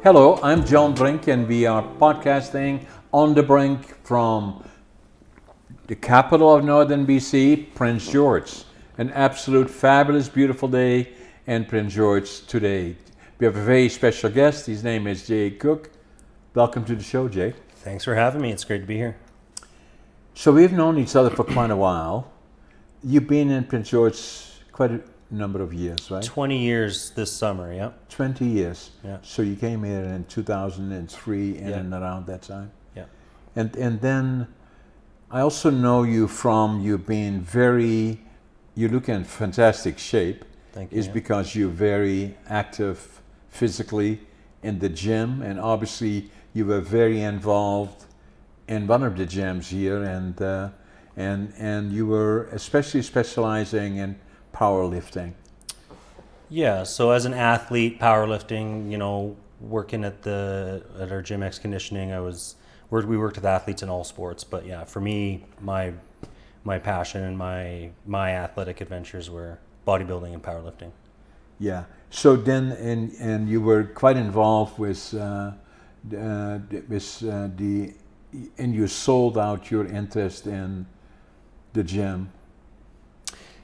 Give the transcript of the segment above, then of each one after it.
Hello, I'm John Brink, and we are podcasting on the Brink from the capital of northern BC, Prince George. An absolute fabulous, beautiful day in Prince George today. We have a very special guest. His name is Jay Cook. Welcome to the show, Jay. Thanks for having me. It's great to be here. So we've known each other for quite a while. You've been in Prince George quite a number of years, right? 20 years this summer, yeah. 20 years. Yeah. So you came here in 2003 Yeah. and around that time. Yeah. And then I also know you from you being you look in fantastic shape. Thank you. Is because you're very active physically in the gym, and obviously you were very involved in one of the gyms here, and you were especially specializing in powerlifting. Yeah, so as an athlete, powerlifting, working at our gym Xconditioning, we worked with athletes in all sports, but yeah, for me, my passion and my athletic adventures were bodybuilding and powerlifting. Yeah. So then, and you were quite involved with and you sold out your interest in the gym.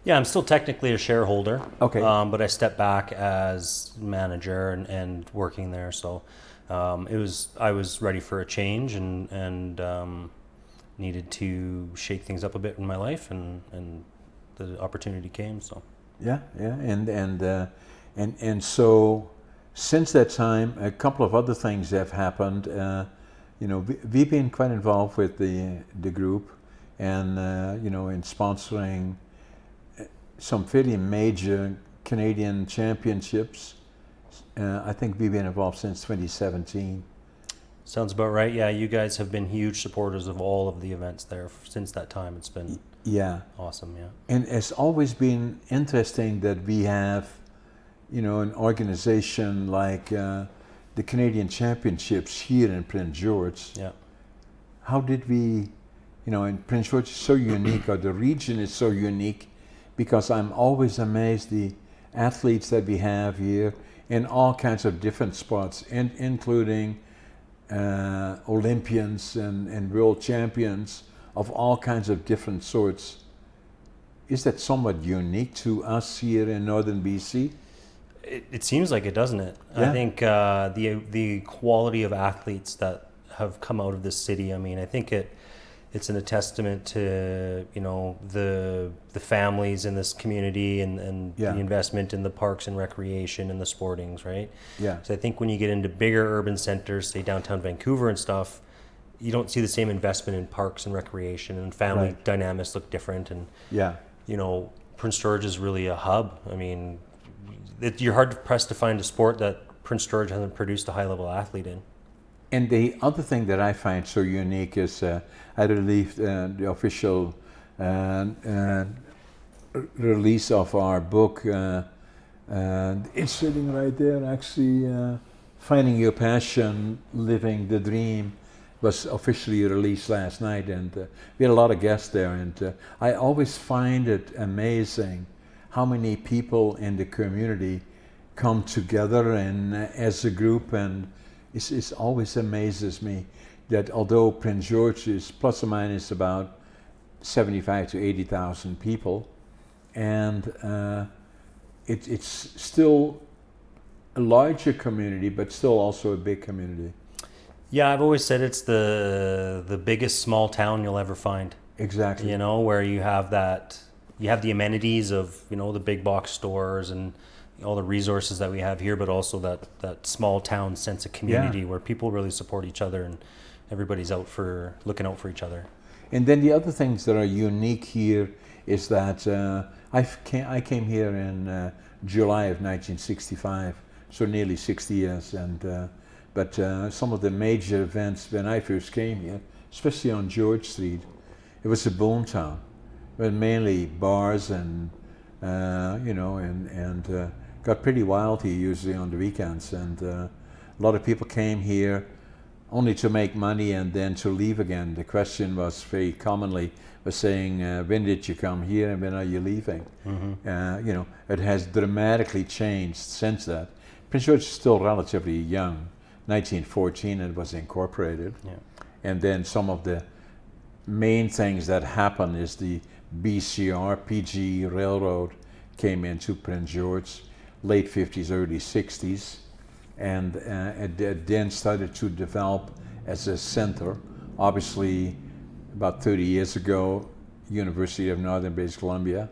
Yeah, I'm still technically a shareholder. Okay. But I stepped back as manager and working there. So I was ready for a change and needed to shake things up a bit in my life, and the opportunity came. So. Yeah, and so since that time, a couple of other things have happened. We've been quite involved with the group, and in sponsoring some fairly major Canadian championships. I think we've been involved since 2017. Sounds about right. Yeah, you guys have been huge supporters of all of the events there since that time. It's been awesome. Yeah, and it's always been interesting that we have, an organization like the Canadian Championships here in Prince George. Yeah. How did we, and Prince George is so unique, or the region is so unique, because I'm always amazed the athletes that we have here in all kinds of different sports, including Olympians and world champions of all kinds of different sorts. Is that somewhat unique to us here in northern BC? It seems like it, doesn't it? Yeah. I think the quality of athletes that have come out of this city, I think it's a testament to the families in this community and the investment in the parks and recreation and the sportings, right? Yeah. So I think when you get into bigger urban centers, say downtown Vancouver and stuff, you don't see the same investment in parks and recreation, and family dynamics look different. And Prince George is really a hub. You're hard pressed to find a sport that Prince George hasn't produced a high level athlete in. And the other thing that I find so unique is I released the official release of our book. It's sitting right there, actually. Finding Your Passion, Living the Dream was officially released last night, and we had a lot of guests there. And I always find it amazing how many people in the community come together and as a group, and it always amazes me that although Prince George is plus or minus about 75 to 80,000 people, and it's still a larger community, but still also a big community. Yeah, I've always said it's the biggest small town you'll ever find. Exactly. Where you have the amenities of the big box stores and all the resources that we have here, but also that small town sense of community where people really support each other and everybody's looking out for each other. And then the other things that are unique here is that I came here in July of 1965, so nearly 60 years. And but some of the major events when I first came here, especially on George Street, it was a boom town, but mainly bars and got pretty wild here usually on the weekends. And a lot of people came here only to make money and then to leave again. The question was very commonly was saying, when did you come here and when are you leaving? Mm-hmm. It has dramatically changed since that. Prince George is still relatively young, 1914 it was incorporated. Yeah. And then some of the main things that happened is the BCR, PG Railroad came into Prince George, late 50s, early 60s, and it then started to develop as a center. Obviously, about 30 years ago, University of Northern British Columbia,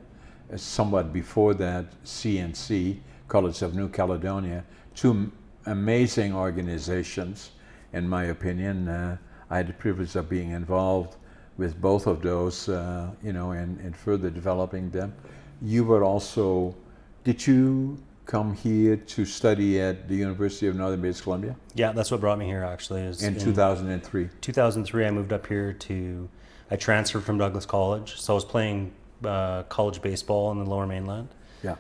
somewhat before that, CNC, College of New Caledonia, two amazing organizations, in my opinion. I had the privilege of being involved with both of those, and further developing them. You were also, did you come here to study at the University of Northern British Columbia? Yeah, that's what brought me here actually. In 2003? 2003, I moved up here I transferred from Douglas College. So I was playing college baseball in the Lower Mainland. Yeah.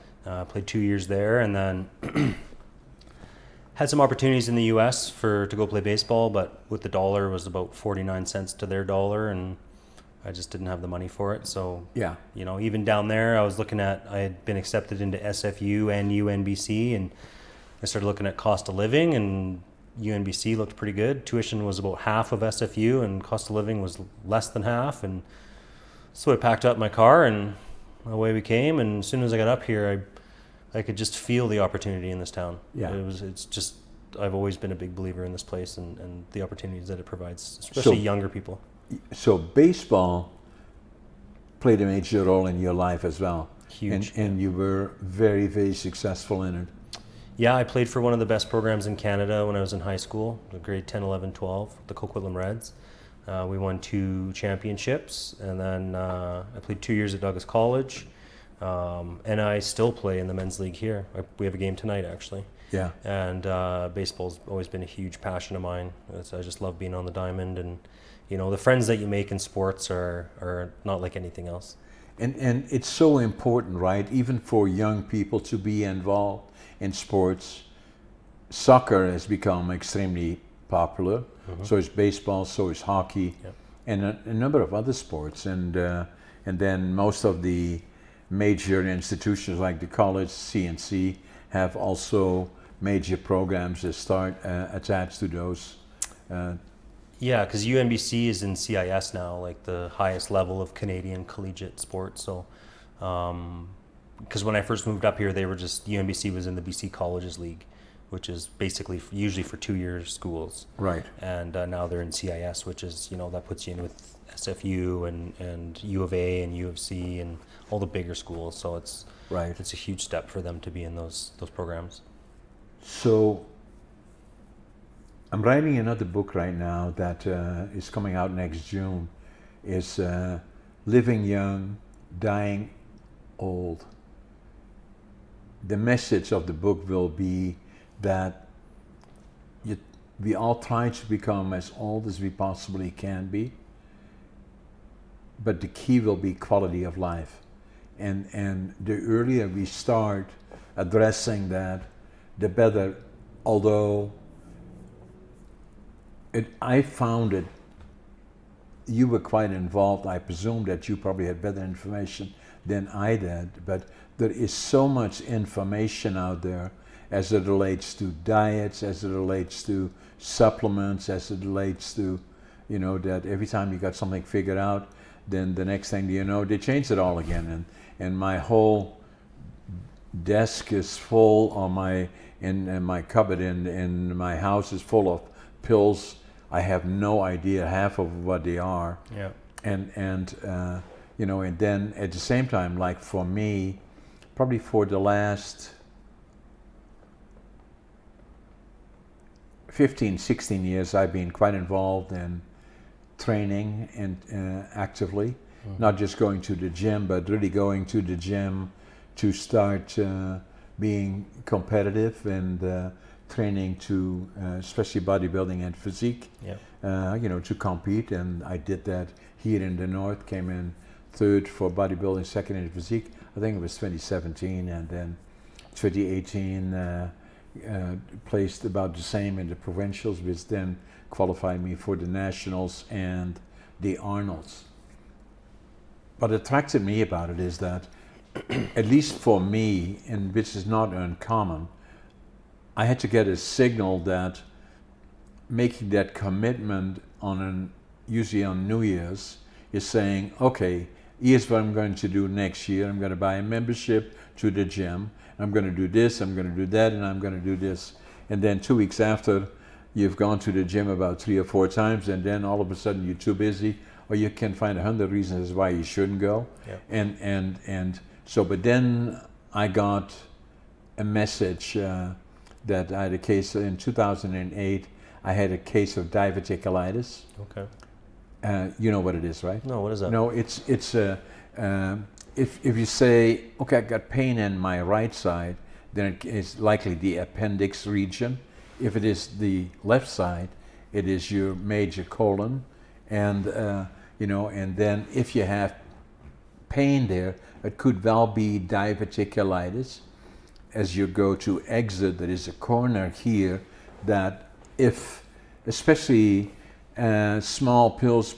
Played 2 years there, and then had some opportunities in the U.S. to go play baseball, but with the dollar, it was about 49 cents to their dollar, and I just didn't have the money for it. So, yeah, even down there, I had been accepted into SFU and UNBC, and I started looking at cost of living, and UNBC looked pretty good. Tuition was about half of SFU, and cost of living was less than half. And so I packed up my car, and away we came. And as soon as I got up here, I could just feel the opportunity in this town. Yeah. I've always been a big believer in this place and the opportunities that it provides, especially younger people. So baseball played a major role in your life as well. Huge. And you were very, very successful in it. Yeah, I played for one of the best programs in Canada when I was in high school, grade 10, 11, 12, the Coquitlam Reds. We won 2 championships, and then I played 2 years at Douglas College, and I still play in the men's league here. We have a game tonight, actually. Yeah. And baseball's always been a huge passion of mine. I just love being on the diamond, and the friends that you make in sports are not like anything else. And it's so important, right? Even for young people to be involved in sports. Soccer has become extremely popular. Mm-hmm. So is baseball, so is hockey, yep. And a number of other sports. And then most of the major institutions like the college, CNC, have also major programs that start attached to those. Yeah, because UNBC is in CIS now, like the highest level of Canadian collegiate sports. So, because when I first moved up here, UNBC was in the BC Colleges League, which is basically usually for 2-year schools. Right. And now they're in CIS, which is, that puts you in with SFU and U of A and U of C and all the bigger schools. So it's a huge step for them to be in those programs. So I'm writing another book right now that is coming out next June. Is Living Young, Dying Old. The message of the book will be that we all try to become as old as we possibly can be, but the key will be quality of life. And the earlier we start addressing that, the better. Although I found it, you were quite involved. I presume that you probably had better information than I did, but there is so much information out there as it relates to diets, as it relates to supplements, as it relates to, that every time you got something figured out, then the next thing you know, they change it all again. And my whole desk is full, and my cupboard in my house is full of pills. I have no idea half of what they are. Yeah. And then at the same time, like for me, probably for the last 15, 16 years, I've been quite involved in training and actively, not just going to the gym, but really going to the gym to start being competitive and training to, especially bodybuilding and physique, to compete. And I did that here in the North, came in 3rd for bodybuilding, 2nd in physique. I think it was 2017, and then 2018 placed about the same in the provincials, which then qualified me for the nationals and the Arnolds. What attracted me about it is that, at least for me, and which is not uncommon, I had to get a signal that making that commitment usually on New Year's, is saying, okay, here's what I'm going to do next year. I'm going to buy a membership to the gym. I'm going to do this, I'm going to do that, and I'm going to do this. And then 2 weeks after, you've gone to the gym about 3 or 4 times, and then all of a sudden you're too busy, or you can find 100 reasons why you shouldn't go. Yeah. And so, but then I got a message that I had a case in 2008. I had a case of diverticulitis. Okay. You know what it is, right? No, what is that? No, it's if you say, okay, I got pain in my right side, then it is likely the appendix region. If it is the left side, it is your major colon, and and then if you have pain there, it could well be diverticulitis. As you go to exit, there is a corner here that if, especially small pills,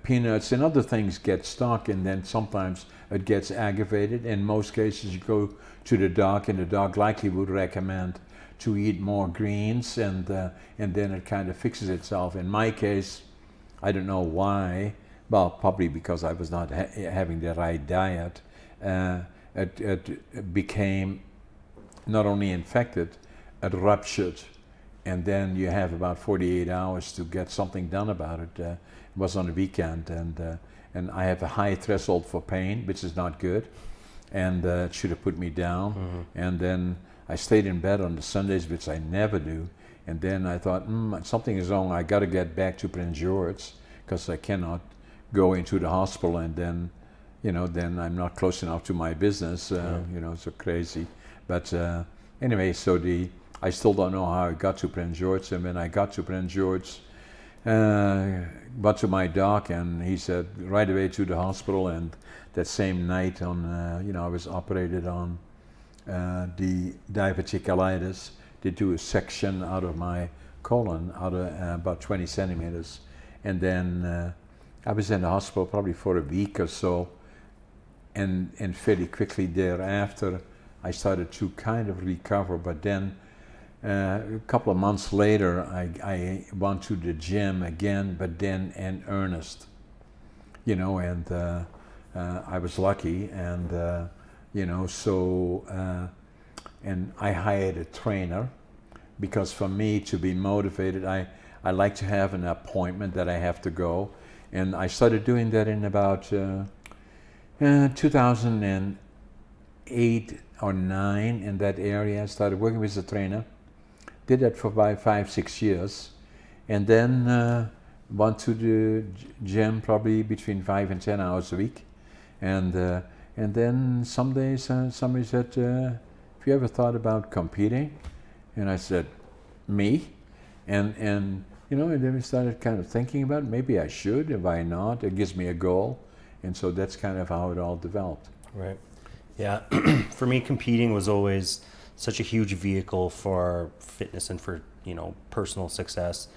peanuts, and other things get stuck, and then sometimes it gets aggravated. In most cases, you go to the doc, and the doc likely would recommend to eat more greens, and then it kind of fixes itself. In my case, I don't know why. Well, probably because I was not having the right diet. It became not only infected, it ruptured. And then you have about 48 hours to get something done about it. It was on a weekend, and I have a high threshold for pain, which is not good, and it should have put me down. Mm-hmm. And then I stayed in bed on the Sundays, which I never do. And then I thought, something is wrong. I got to get back to Prince George, because I cannot go into the hospital and then, then I'm not close enough to my business. So crazy. But anyway, so I still don't know how I got to Prince George. And when I got to Prince George, got to my doc, and he said right away to the hospital. And that same night, I was operated on the diverticulitis. They do a section out of my colon, out of about 20 centimeters. And then I was in the hospital probably for a week or so. And fairly quickly thereafter, I started to kind of recover. But then a couple of months later, I went to the gym again, but then in earnest, and I was lucky, and and I hired a trainer, because for me to be motivated, I like to have an appointment that I have to go, and I started doing that in about 2008 or 9, in that area. I started working with a trainer. Did that for about 5-6 years, and then went to the gym probably between 5 and 10 hours a week, and then some days somebody said, "Have you ever thought about competing?" And I said, "Me?" And and then we started kind of thinking about maybe I should, and why not? It gives me a goal, and so that's kind of how it all developed. Right. Yeah. For me, competing was always such a huge vehicle for fitness and for personal success.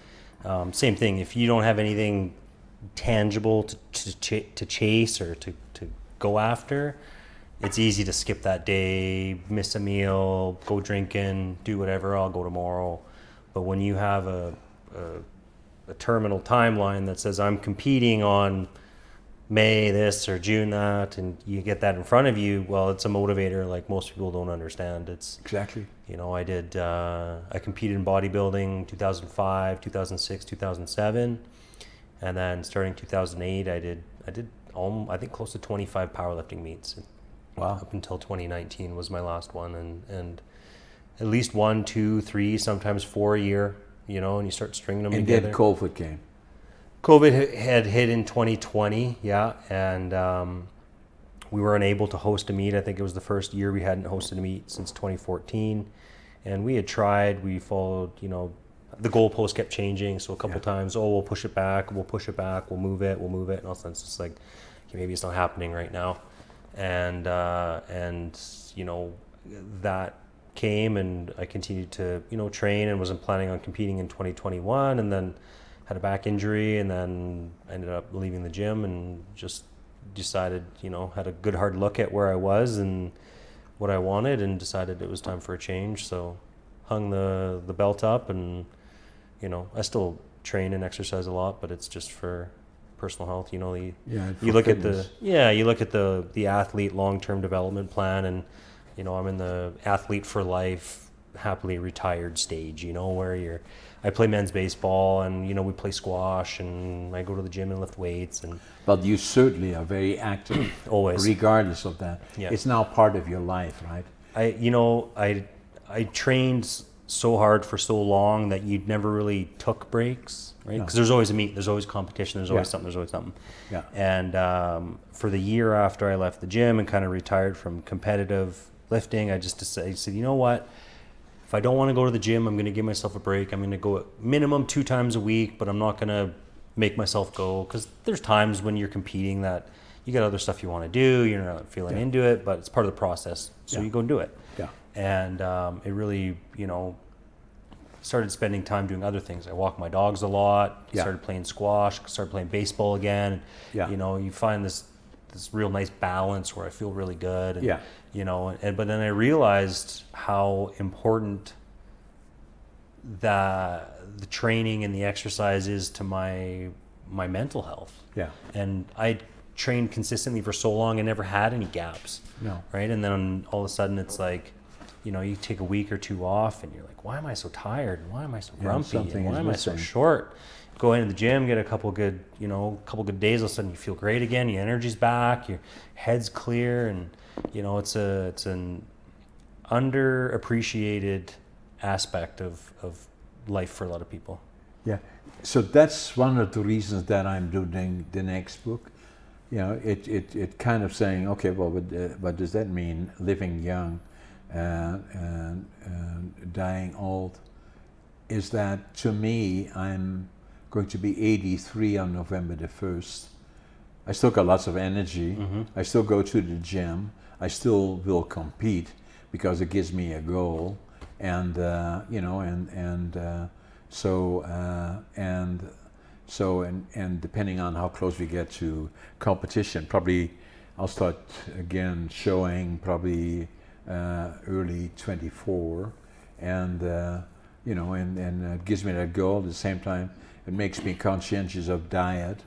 Same thing. If you don't have anything tangible to chase or to go after, it's easy to skip that day, miss a meal, go drinking, do whatever. I'll go tomorrow. But when you have a terminal timeline that says I'm competing on May this or June that, and you get that in front of you, well, it's a motivator like most people don't understand. It's exactly. I competed in bodybuilding 2005, 2006, 2007, and then starting 2008, I did I think close to 25 powerlifting meets. Wow. Up until 2019 was my last one, and at least 1, 2, 3, sometimes 4 a year, and you start stringing them together. And then COVID came. COVID had hit in 2020, yeah, and we were unable to host a meet. I think it was the first year we hadn't hosted a meet since 2014, and we had tried. We followed, the goalpost kept changing, so a couple times, we'll push it back, we'll move it, and all of a sudden it's just like, okay, maybe it's not happening right now, and that came, and I continued to train, and wasn't planning on competing in 2021, and then had a back injury, and then ended up leaving the gym, and just decided, had a good hard look at where I was and what I wanted, and decided it was time for a change. So hung the belt up, and you know, I still train and exercise a lot, but it's just for personal health. You know, you look fitness. you look at the athlete long-term development plan, and you know, I'm in the athlete for life, happily retired stage. You know, where I play men's baseball, and you know, we play squash, and I go to the gym and lift weights, and. But you certainly are very active, Always, regardless of that. Yeah. It's now part of your life, right? I trained so hard for so long that you never really took breaks, right? Because there's always a meet, there's always competition, there's always something. Yeah. And for the year after I left the gym and kind of retired from competitive lifting, I said, you know what? If I don't want to go to the gym, I'm going to give myself a break. I'm going to go at minimum 2 times a week, but I'm not going to make myself go, because there's times when you're competing that you got other stuff you want to do, you're not feeling into it, but it's part of the process, so you go and do it. Yeah. And it really, you know, started spending time doing other things. I walk my dogs a lot, started playing squash, started playing baseball again. Yeah. You know, you find this real nice balance where I feel really good. And, you know, but then I realized how important the training and the exercise is to my mental health. Yeah. And I trained consistently for so long and never had any gaps. No. Right? And then all of a sudden it's like, you know, you take a week or 2 off and you're like, why am I so tired? And why am I so grumpy? And why am I so short? Go into the gym, get a couple good days, all of a sudden you feel great again, your energy's back, your head's clear, and you know, it's an underappreciated aspect of life for a lot of people. Yeah. So that's one of the reasons that I'm doing the next book. You know, it kind of saying, okay, well, what does that mean? Living young and dying old. Is that, to me, I'm going to be 83 on November the 1st. I still got lots of energy. I still go to the gym. I still will compete because it gives me a goal. And you know, and depending on how close we get to competition, probably I'll start again showing probably early 24, and you know, and it gives me that goal. At the same time, it makes me conscientious of diet,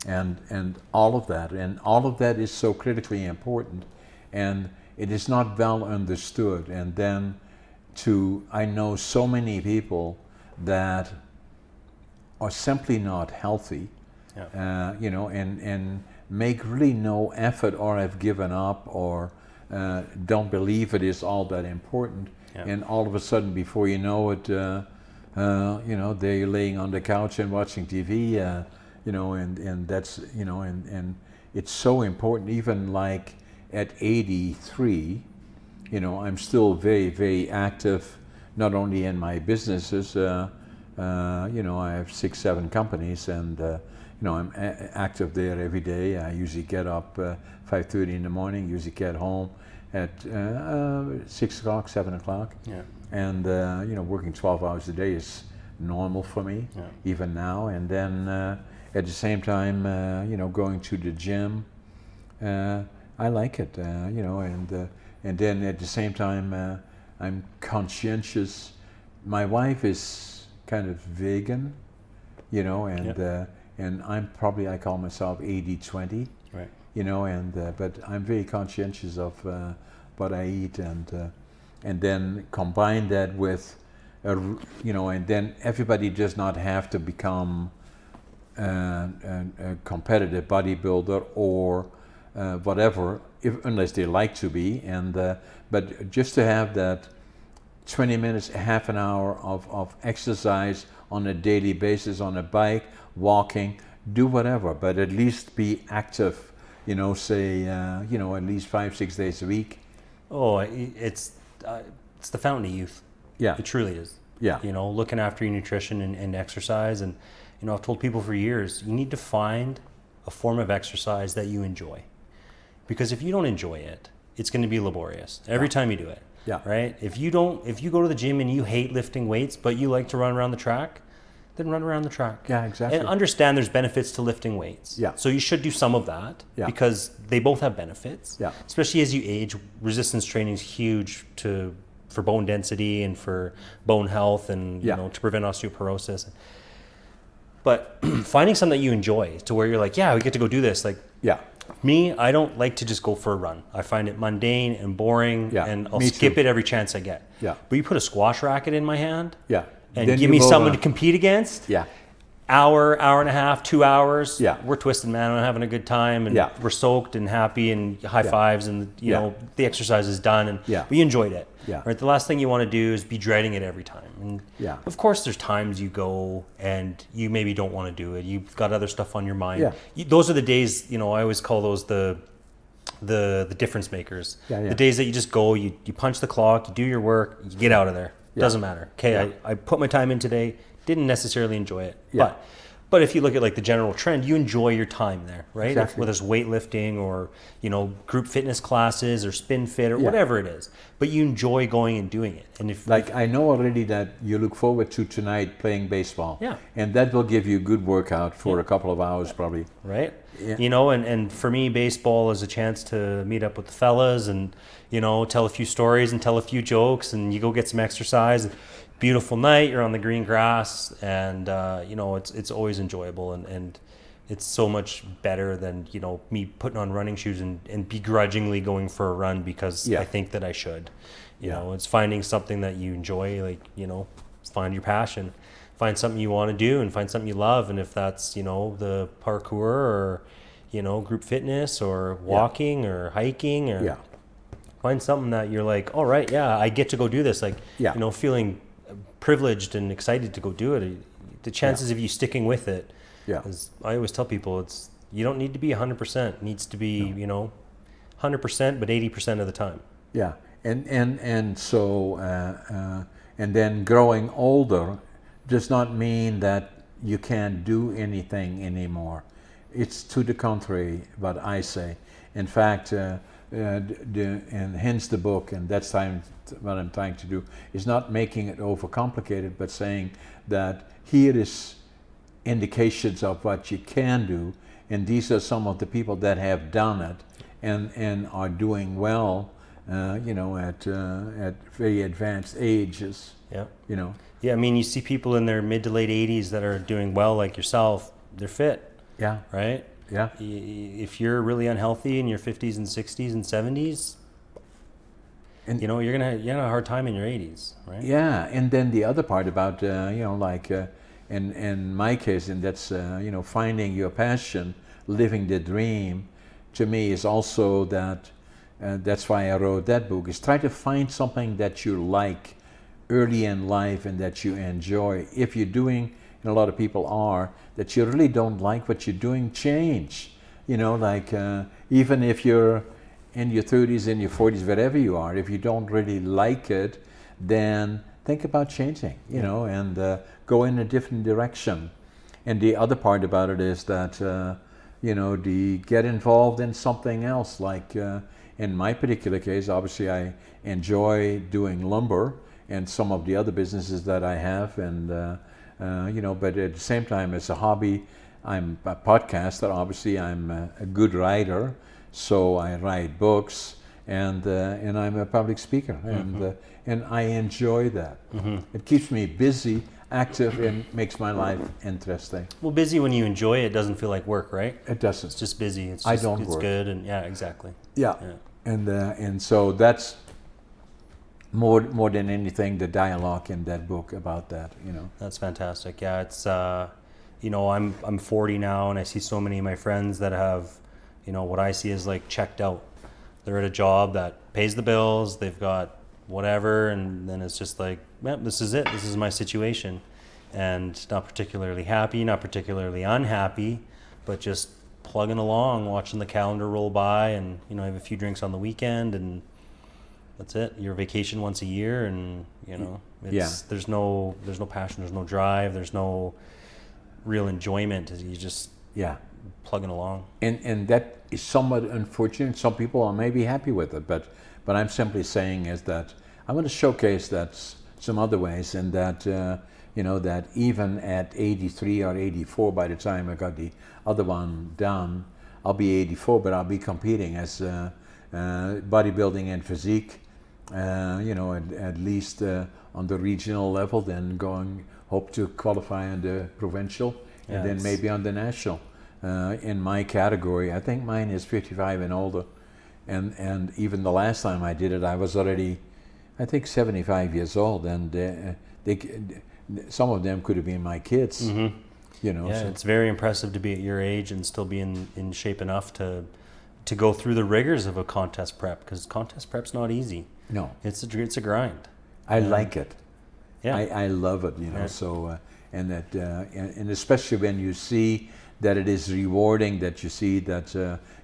and all of that is so critically important, and it is not well understood. And then I know so many people that are simply not healthy, you know, and make really no effort, or have given up, or don't believe it is all that important. And all of a sudden, before you know it, you know, they're laying on the couch and watching TV, you know, and that's, you know, and it's so important. Even like at 83, you know, I'm still very, very active, not only in my businesses. You know, I have 6, 7 companies, and you know, I'm active there every day. I usually get up 5:30 in the morning. Usually get home at 6 o'clock, 7 o'clock. And you know, working 12 hours a day is normal for me, even now. And then at the same time, you know, going to the gym, I like it. You know, and then at the same time, I'm conscientious. My wife is kind of vegan, you know, and I'm probably, I call myself 80-20, right? You know, and but I'm very conscientious of what I eat, and then combine that with, you know, and then everybody does not have to become a competitive bodybuilder or whatever, unless they like to be, and but just to have that 20 minutes, half an hour of exercise on a daily basis, on a bike, walking, do whatever, but at least be active, you know, say, you know, at least 5-6 days a week. Oh, it's the fountain of youth. Yeah. It truly is. Yeah. You know, looking after your nutrition and exercise. And, you know, I've told people for years, you need to find a form of exercise that you enjoy. Because if you don't enjoy it, it's going to be laborious every time you do it. Yeah. Right? If you go to the gym and you hate lifting weights, but you like to run around the track, then run around the track. Yeah, exactly. And understand there's benefits to lifting weights. Yeah. So you should do some of that because they both have benefits. Yeah. Especially as you age, resistance training is huge for bone density and for bone health and Yeah. to prevent osteoporosis. But finding something that you enjoy to where you're like, yeah, we get to go do this. Like Yeah. me, I don't like to just go for a run. I find it mundane and boring, Yeah, and I'll me skip too. it every chance I get. Yeah. But you put a squash racket in my hand Yeah. and Then give you me move someone on. to compete against. Yeah. Hour and a half, 2 hours. Yeah. We're twisted, man. I'm having a good time, and Yeah. we're soaked and happy, and high fives, and you Yeah. know the exercise is done, and Yeah. we enjoyed it. Yeah. Right. The last thing you want to do is be dreading it every time. And Yeah. of course, there's times you go and you maybe don't want to do it. You've got other stuff on your mind. Yeah. Those are the days. I always call those the difference makers. Yeah, yeah. The days that you just go, you punch the clock, you do your work, you get out of there. Yeah. Doesn't matter. Okay, Yeah. I put my time in today. Didn't necessarily enjoy it, Yeah. but if you look at like the general trend, you enjoy your time there, right? Exactly. Whether it's weightlifting or group fitness classes or spin fit or Yeah. whatever it is, but you enjoy going and doing it. And if Like I know already that you look forward to tonight playing baseball. Yeah. And that will give you a good workout for a couple of hours probably. right? Yeah. And for me, baseball is a chance to meet up with the fellas and, tell a few stories and tell a few jokes, and you go get some exercise. Beautiful night, you're on the green grass, and, it's always enjoyable, and it's so much better than, me putting on running shoes and begrudgingly going for a run because Yeah. I think that I should. Yeah. It's finding something that you enjoy, like, find your passion. Find something you want to do and find something you love. And if that's, the parkour or, group fitness or walking or hiking or Yeah. find something that you're like, all right, yeah, I get to go do this. Like, Yeah. Feeling privileged and excited to go do it. The chances of you sticking with it, Yeah. is, I always tell people, you don't need to be 100%. It needs to be, 100%, but 80% of the time. Yeah. And so and then growing older does not mean that you can't do anything anymore. It's to the contrary, what I say. In fact, and hence the book, and that's what I'm trying to do, is not making it overcomplicated, but saying that here is indications of what you can do, and these are some of the people that have done it and are doing well, at very advanced ages. Yeah. Yeah, I mean, you see people in their mid to late 80s that are doing well, like yourself. They're fit, yeah, right? yeah. If you're really unhealthy in your 50s and 60s and 70s, And you're gonna have a hard time in your 80s, right? yeah, and then the other part about in my case, and that's finding your passion, living the dream, to me is also that. That's why I wrote that book. Is try to find something that you like early in life and that you enjoy. If you're doing, and a lot of people are, that you really don't like what you're doing, change. Even if you're in your 30s, in your 40s, wherever you are, if you don't really like it, then think about changing, and go in a different direction. And the other part about it is that, get involved in something else. Like in my particular case, obviously I enjoy doing lumber and some of the other businesses that I have, and but at the same time, as a hobby, I'm a podcaster. Obviously, I'm a good writer, so I write books, and I'm a public speaker, and I enjoy that. Mm-hmm. It keeps me busy, active, and makes my life interesting. Well, busy when you enjoy it doesn't feel like work, right? It doesn't. It's just busy. It's I just, don't it's work. good, and yeah, exactly. Yeah, and so that's more than anything the dialogue in that book about that. That's fantastic. Yeah, it's I'm 40 now, and I see so many of my friends that have, what I see is like checked out. They're at a job that pays the bills, they've got whatever, and then it's just like, this is it. This is my situation, and not particularly happy, not particularly unhappy, but just plugging along, watching the calendar roll by, and have a few drinks on the weekend, and that's it. Your vacation once a year, and there's no passion, there's no drive, there's no real enjoyment. You just plugging along. And that is somewhat unfortunate. Some people are maybe happy with it, but I'm simply saying is that I want to showcase that some other ways, and that that even at 83 or 84, by the time I got the other one done, I'll be 84, but I'll be competing as bodybuilding and physique at least on the regional level, then hope to qualify on the provincial, and then maybe on the national. In my category, I think mine is 55 and older, and even the last time I did it, I was already, I think, 75 years old, and some of them could have been my kids. Mm-hmm. So. It's very impressive to be at your age and still be in shape enough to go through the rigors of a contest prep, because contest prep's not easy. No, it's a grind. I like it. Yeah, I love it. So and that and especially when you see that it is rewarding, that you see that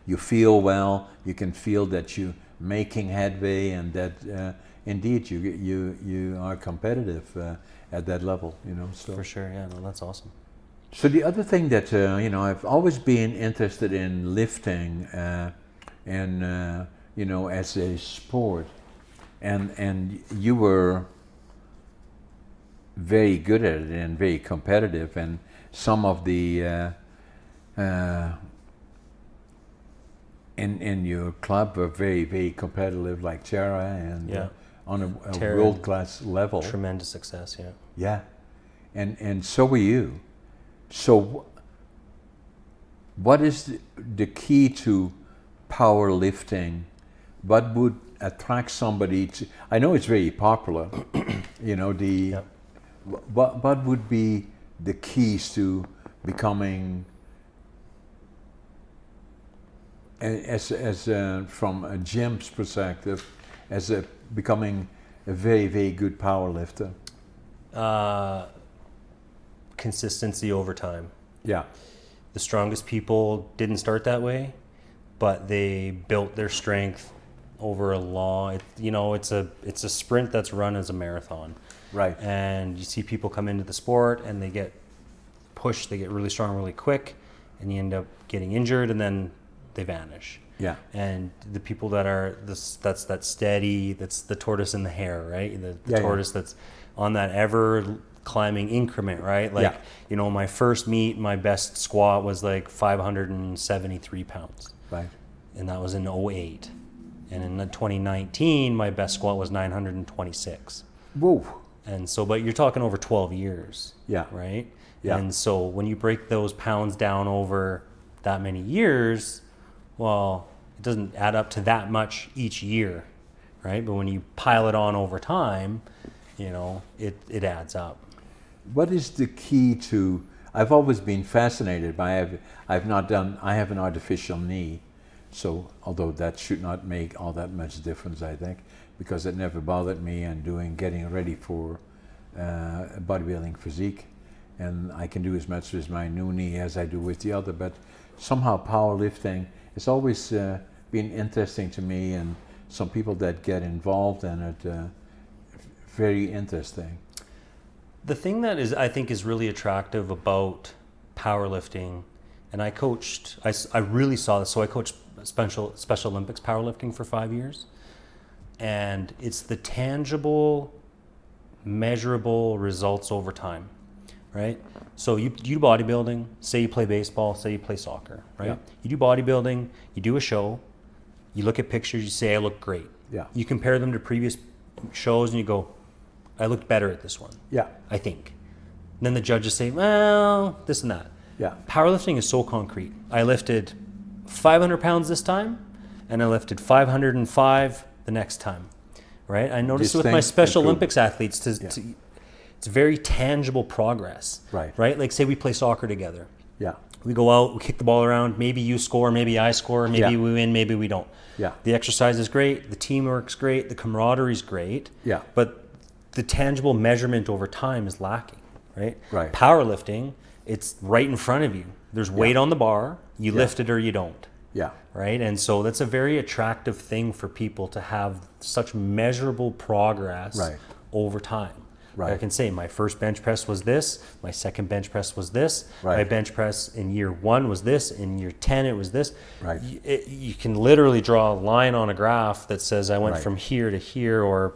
you feel well, you can feel that you're making headway, and that indeed you are competitive at that level. So. For sure. Yeah, no, that's awesome. So the other thing that I've always been interested in lifting, and as a sport, and you were very good at it and very competitive, and some of the in your club were very, very competitive, like Tara, and on a world class level. Tremendous success. Yeah. Yeah, and so were you. So, what is the key to powerlifting? What would attract somebody to? I know it's very popular. What would be the keys to becoming, as from a gym's perspective, becoming a very, very good powerlifter? Consistency over time. Yeah. The strongest people didn't start that way, but they built their strength over a long, it's a sprint that's run as a marathon. Right. And you see people come into the sport and they get pushed, they get really strong really quick, and you end up getting injured, and then they vanish. Yeah. And the people that are that's that steady, that's the tortoise in the hare, right? The tortoise that's on that ever climbing increment, right? My first meet, my best squat was like 573 pounds. Right. And that was in 2008. And in 2019, my best squat was 926. Whoa. And so, but you're talking over 12 years. Yeah. Right? Yeah. And so when you break those pounds down over that many years, well, it doesn't add up to that much each year, right? But when you pile it on over time, it adds up. What is the key to? I've always been fascinated by. I have an artificial knee, so although that should not make all that much difference, I think, because it never bothered me and getting ready for a bodybuilding physique, and I can do as much with my new knee as I do with the other. But somehow powerlifting has always been interesting to me, and some people that get involved in it, very interesting. The thing that I think is really attractive about powerlifting, and I really saw this. So I coached Special Olympics powerlifting for 5 years, and it's the tangible, measurable results over time, right? So you do bodybuilding, say you play baseball, say you play soccer, right? Yeah. You do bodybuilding, you do a show, you look at pictures, you say, I look great. Yeah. You compare them to previous shows and you go, I looked better at this one. Yeah. I think. And then the judges say, well, this and that. Yeah. Powerlifting is so concrete. I lifted 500 pounds this time, and I lifted 505 the next time, right? I noticed with my Special Olympics athletes, it's very tangible progress, right? Like say we play soccer together. Yeah. We go out, we kick the ball around, maybe you score, maybe I score, maybe we win, maybe we don't. Yeah. The exercise is great, the teamwork's great, the camaraderie's great. Yeah. But the tangible measurement over time is lacking, right? Right. Powerlifting, it's right in front of you. There's weight on the bar, you lift it or you don't. Yeah. Right? And so that's a very attractive thing for people to have such measurable progress over time. Right. I can say my first bench press was this, my second bench press was this, my bench press in year 1 was this, in year 10 it was this. Right. You can literally draw a line on a graph that says I went from here to here, or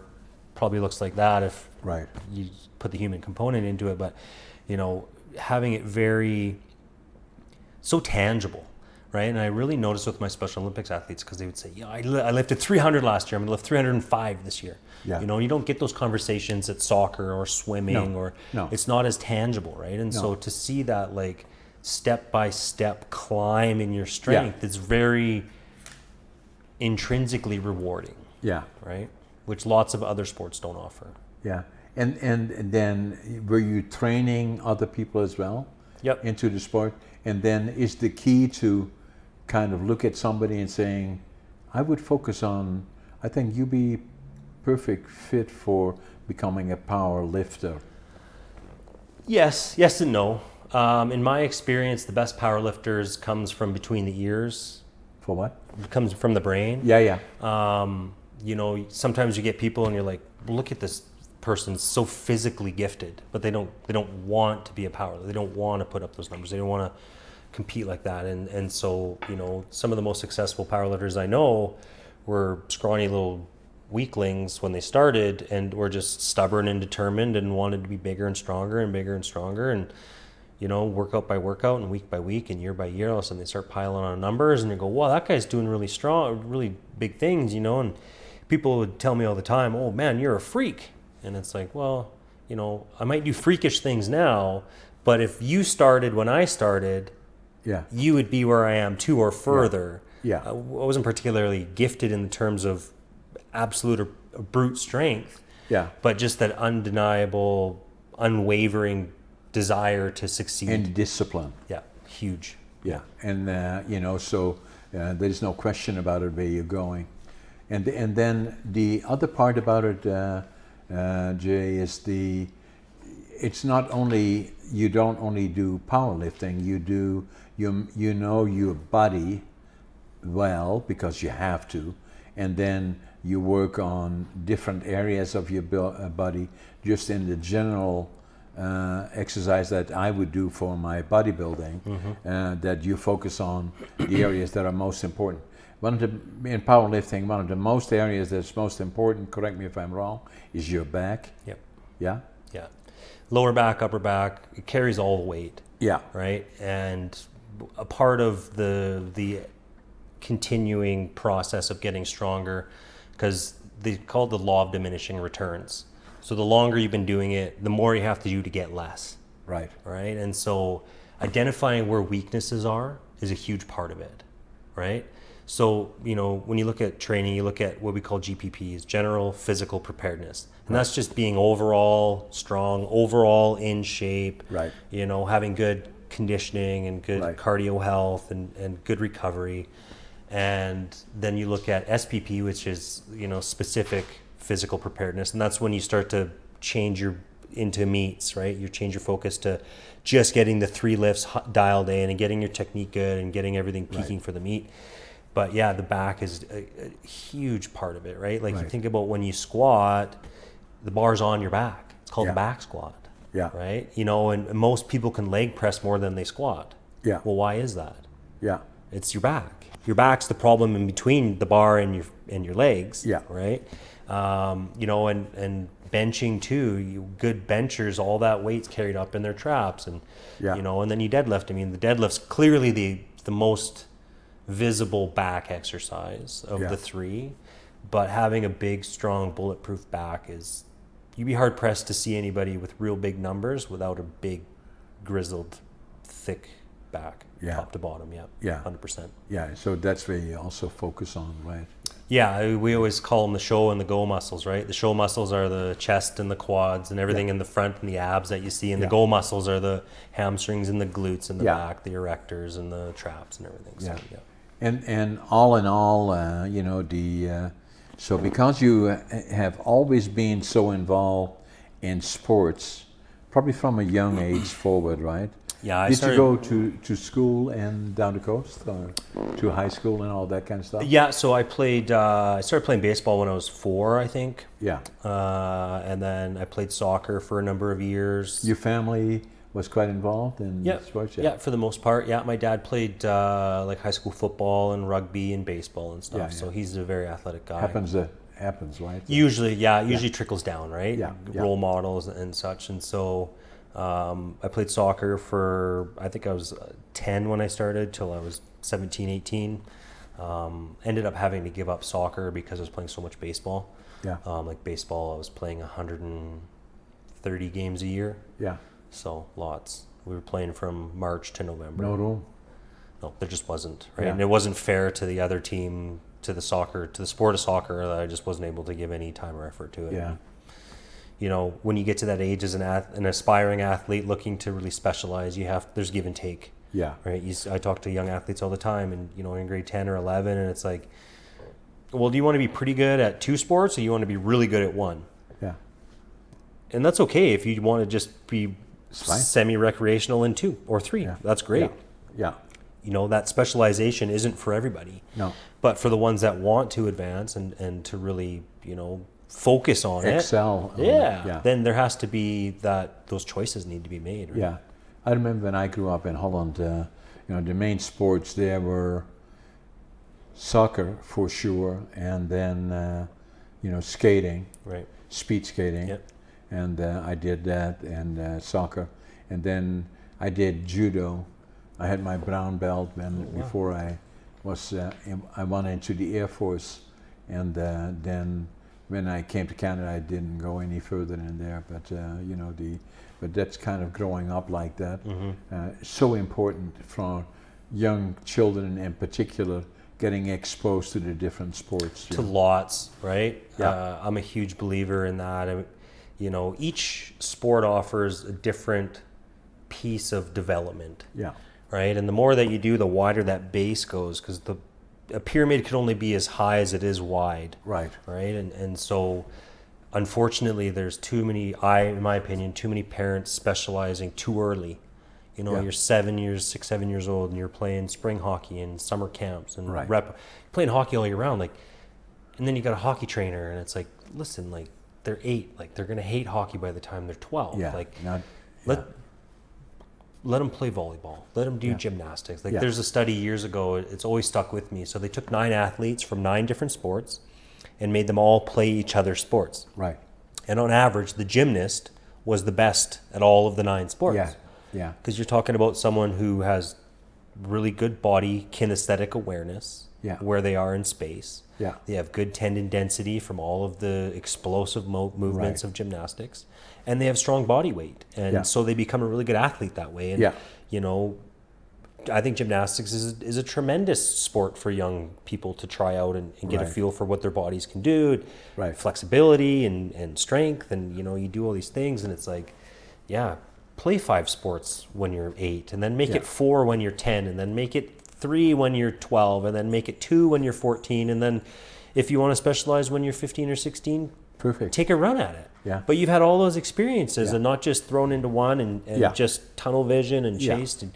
probably looks like that if you put the human component into it, but having it so tangible, right? And I really noticed with my Special Olympics athletes, because they would say, yeah, I lifted 300 last year, I'm gonna lift 305 this year. Yeah. You know, you don't get those conversations at soccer or swimming, or it's not as tangible, right? And so to see that like step-by-step climb in your strength is very intrinsically rewarding. Yeah. Right? Which lots of other sports don't offer. Yeah. And then were you training other people as well? Yep. Into the sport? And then is the key to kind of look at somebody and saying, I would focus on, I think you'd be perfect fit for becoming a power lifter. Yes and no. In my experience, the best power lifters comes from between the ears. For what? It comes from the brain. Yeah. You know, sometimes you get people and you're like, look at this person, so physically gifted, but they don't want to be a power lifter. They don't want to put up those numbers. They don't want to compete like that. And so, you know, some of the most successful powerlifters I know were scrawny little weaklings when they started, and were just stubborn and determined and wanted to be bigger and stronger and bigger and stronger. And, you know, workout by workout and week by week and year by year, all of a sudden they start piling on numbers and you go, wow, that guy's doing really strong, really big things, you know. And people would tell me all the time, oh man, you're a freak. And it's like, well, you know, I might do freakish things now, but if you started when I started, you would be where I am too, or further. I wasn't particularly gifted in terms of absolute or brute strength, but just that undeniable, unwavering desire to succeed. And discipline. Yeah, huge. Yeah, and you know, so there's no question about it where you're going. And then the other part about it, Jay, is it's not only, you don't only do powerlifting, you know your body well because you have to, and then you work on different areas of your body just in the general exercise that I would do for my bodybuilding, that you focus on the areas that are most important. In powerlifting, one of the most areas that's most important, correct me if I'm wrong, is your back. Yep. Yeah? Yeah. Lower back, upper back, it carries all the weight. Yeah. Right? And a part of the continuing process of getting stronger, because they call it the law of diminishing returns. So the longer you've been doing it, the more you have to do to get less. Right. Right? And so identifying where weaknesses are is a huge part of it. Right? So, you know, when you look at training, you look at what we call GPPs, general physical preparedness. And that's just being overall strong, overall in shape, you know, having good conditioning and good cardio health and good recovery. And then you look at SPP, which is, you know, specific physical preparedness. And that's when you start to change into meets, right? You change your focus to just getting the 3 lifts dialed in and getting your technique good and getting everything peaking for the meet. But yeah, the back is a huge part of it, right? Like you think about when you squat, the bar's on your back. It's called the back squat, right? You know, and most people can leg press more than they squat. Yeah. Well, why is that? Yeah. It's your back. Your back's the problem in between the bar and your legs, right? You know, and benching too. Good benchers, all that weight's carried up in their traps, and you know, and then you deadlift. I mean, the deadlift's clearly the most visible back exercise of the 3, but having a big, strong, bulletproof back is, you'd be hard pressed to see anybody with real big numbers without a big, grizzled, thick back, top to bottom. 100%. Yeah, so that's where you also focus on, right? Yeah, we always call them the show and the go muscles, right? The show muscles are the chest and the quads and everything in the front and the abs that you see, and the go muscles are the hamstrings and the glutes and the back, the erectors and the traps and everything. So, And all in all, you know, so because you have always been so involved in sports, probably from a young age forward, right? Yeah, Did you go to school and down the coast, or to high school and all that kind of stuff? Yeah, so I started playing baseball when I was 4, I think. Yeah. And then I played soccer for a number of years. Your family was quite involved in sports? Yeah, for the most part. Yeah, my dad played like high school football and rugby and baseball and stuff. So he's a very athletic guy. Happens, right? Usually trickles down, right? Role models and such. And so I played soccer for, I think I was 10 when I started, till I was 17, 18. Ended up having to give up soccer because I was playing so much baseball. Yeah. Like baseball, I was playing 130 games a year. Yeah. So lots. We were playing from March to November. No room. No, there just wasn't, right? Yeah. And it wasn't fair to the other team, to the sport of soccer, that I just wasn't able to give any time or effort to it. Yeah. You know, when you get to that age as an aspiring athlete looking to really specialize, there's give and take. Yeah. Right. I talk to young athletes all the time, and in grade 10 or 11, and it's like, well, do you want to be pretty good at 2 sports, or you want to be really good at 1? Yeah. And that's okay if you want to just be semi-recreational in 2 or 3. Yeah. That's great. Yeah. That specialization isn't for everybody. No. But for the ones that want to advance and to really, focus on Excel. then there has to be those choices need to be made. Right? Yeah. I remember when I grew up in Holland, the main sports there were soccer for sure, and then, skating, Right. speed skating. Yep. And I did that, and soccer. And then I did judo. I had my brown belt before I went into the Air Force. And then when I came to Canada, I didn't go any further in there. But, but that's kind of growing up like that. Mm-hmm. So important for young children in particular, getting exposed to the different sports. To lots, right? Yeah. I'm a huge believer in that. Each sport offers a different piece of development. Yeah. Right? And the more that you do, the wider that base goes, because a pyramid can only be as high as it is wide. Right. Right? And so, unfortunately, there's in my opinion, too many parents specializing too early. You're 7 years old, and you're playing spring hockey and summer camps and playing hockey all year round. And then you got a hockey trainer, and it's like, listen, they're 8, they're going to hate hockey by the time they're 12. Yeah. Let them play volleyball. Let them do gymnastics. There's a study years ago, it's always stuck with me. So they took 9 athletes from 9 different sports and made them all play each other's sports. Right. And on average, the gymnast was the best at all of the 9 sports. Yeah. Yeah. Because you're talking about someone who has really good body kinesthetic awareness, where they are in space. Yeah. They have good tendon density from all of the explosive movements of gymnastics, and they have strong body weight. And so they become a really good athlete that way. And, I think gymnastics is a tremendous sport for young people to try out and get a feel for what their bodies can do, flexibility and strength. And, you do all these things, and it's like, play 5 sports when you're 8, and then make it 4 when you're 10, and then make it 3 when you're 12, and then make it 2 when you're 14, and then if you want to specialize when you're 15 or 16, perfect. Take a run at it. Yeah. But you've had all those experiences and not just thrown into one and just tunnel vision and chased and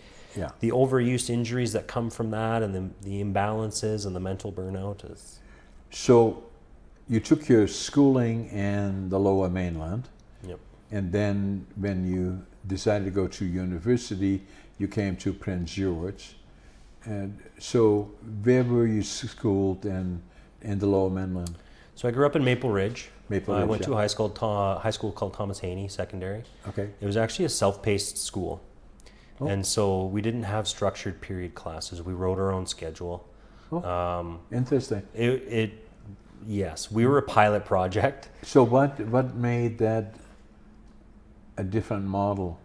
the overuse injuries that come from that, and the imbalances and the mental burnout. So you took your schooling in the Lower Mainland. Yep. And then when you decided to go to university, you came to Prince George. And so where were you schooled in the Lower Mainland? So I grew up in Maple Ridge. I went to a high school called Thomas Haney Secondary. Okay. It was actually a self-paced school. Oh. And so we didn't have structured period classes. We wrote our own schedule. Oh, interesting. Yes, we were a pilot project. So what made that a different model?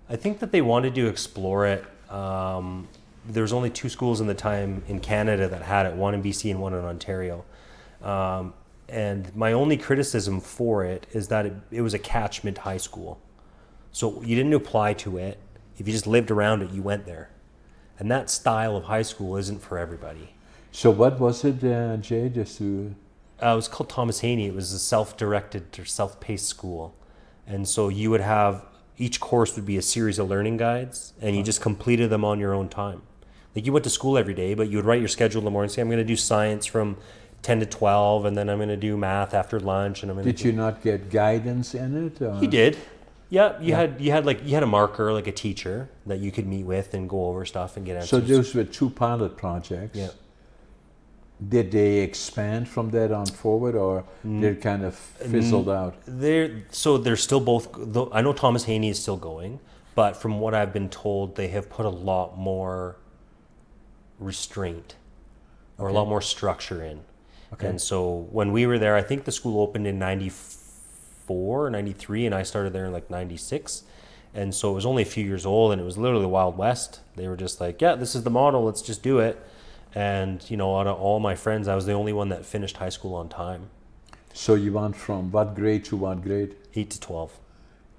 I think that they wanted to explore it. There was only 2 schools in the time in Canada that had it, one in BC and one in Ontario. And my only criticism for it is that it was a catchment high school. So you didn't apply to it. If you just lived around it, you went there. And that style of high school isn't for everybody. So what was it, Jay, just to... It was called Thomas Haney. It was a self-directed or self-paced school. And so you would have, each course would be a series of learning guides, and you just completed them on your own time. You went to school every day, but you would write your schedule in the morning, say, I'm going to do science from 10 to 12, and then I'm going to do math after lunch. And Did you not get guidance in it? Or? You did. Yeah, you had a marker, like a teacher that you could meet with and go over stuff and get answers. So those were 2 pilot projects. Yeah. did they expand from that on forward, or did it kind of fizzled out? They're still both. I know Thomas Haney is still going, but from what I've been told, they have put a lot more restraint or a lot more structure in. Okay. And so when we were there, I think the school opened in 94, 93, and I started there in like 96. And so it was only a few years old, and it was literally the Wild West. They were just like, yeah, this is the model, let's just do it. And, you know, out of all my friends, I was the only one that finished high school on time. So you went from what grade to what grade? 8 to 12.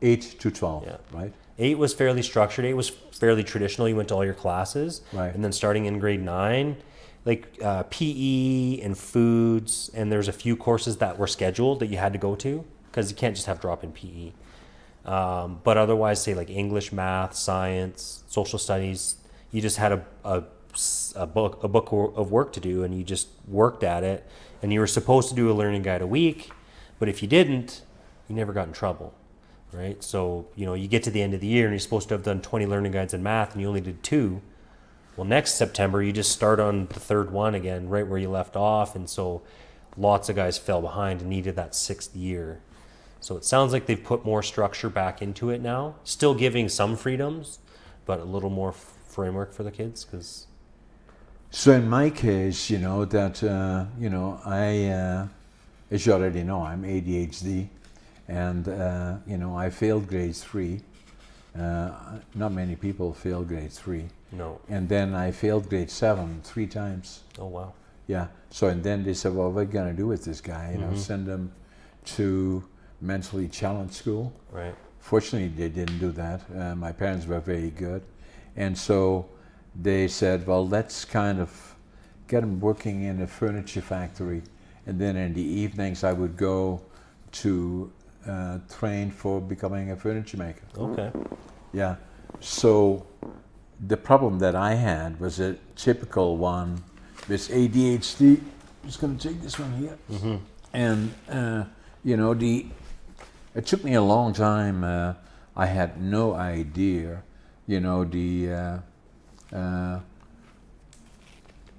8 to 12, yeah. Right? 8 was fairly structured. 8 was fairly traditional. You went to all your classes. Right. And then starting in grade 9, like PE and foods, and there's a few courses that were scheduled that you had to go to, because you can't just have drop-in PE. But otherwise, say like English, math, science, social studies, you just had a book of work to do, and you just worked at it, and you were supposed to do a learning guide a week, but if you didn't, you never got in trouble, right? So, you know, you get to the end of the year and you're supposed to have done 20 learning guides in math and you only did 2. Well, next September, you just start on the 3rd one again, right where you left off, and so lots of guys fell behind and needed that 6th year. So it sounds like they've put more structure back into it now, still giving some freedoms, but a little more framework for the kids, because... So in my case, you know, that, you know, I, as you already know, I'm ADHD, and, you know, I failed grade 3. Not many people fail grade 3. No. And then I failed grade 7 3 times. Oh, wow. Yeah. So, and then they said, well, what are we going to do with this guy? You know, send him to mentally challenged school. Right. Fortunately, they didn't do that. My parents were very good. And so they said, well, let's kind of get him working in a furniture factory. And then in the evenings, I would go to train for becoming a furniture maker. Okay. Yeah. So the problem that I had was a typical one with ADHD. I'm just going to take this one here. And, you know, it took me a long time. I had no idea, you know,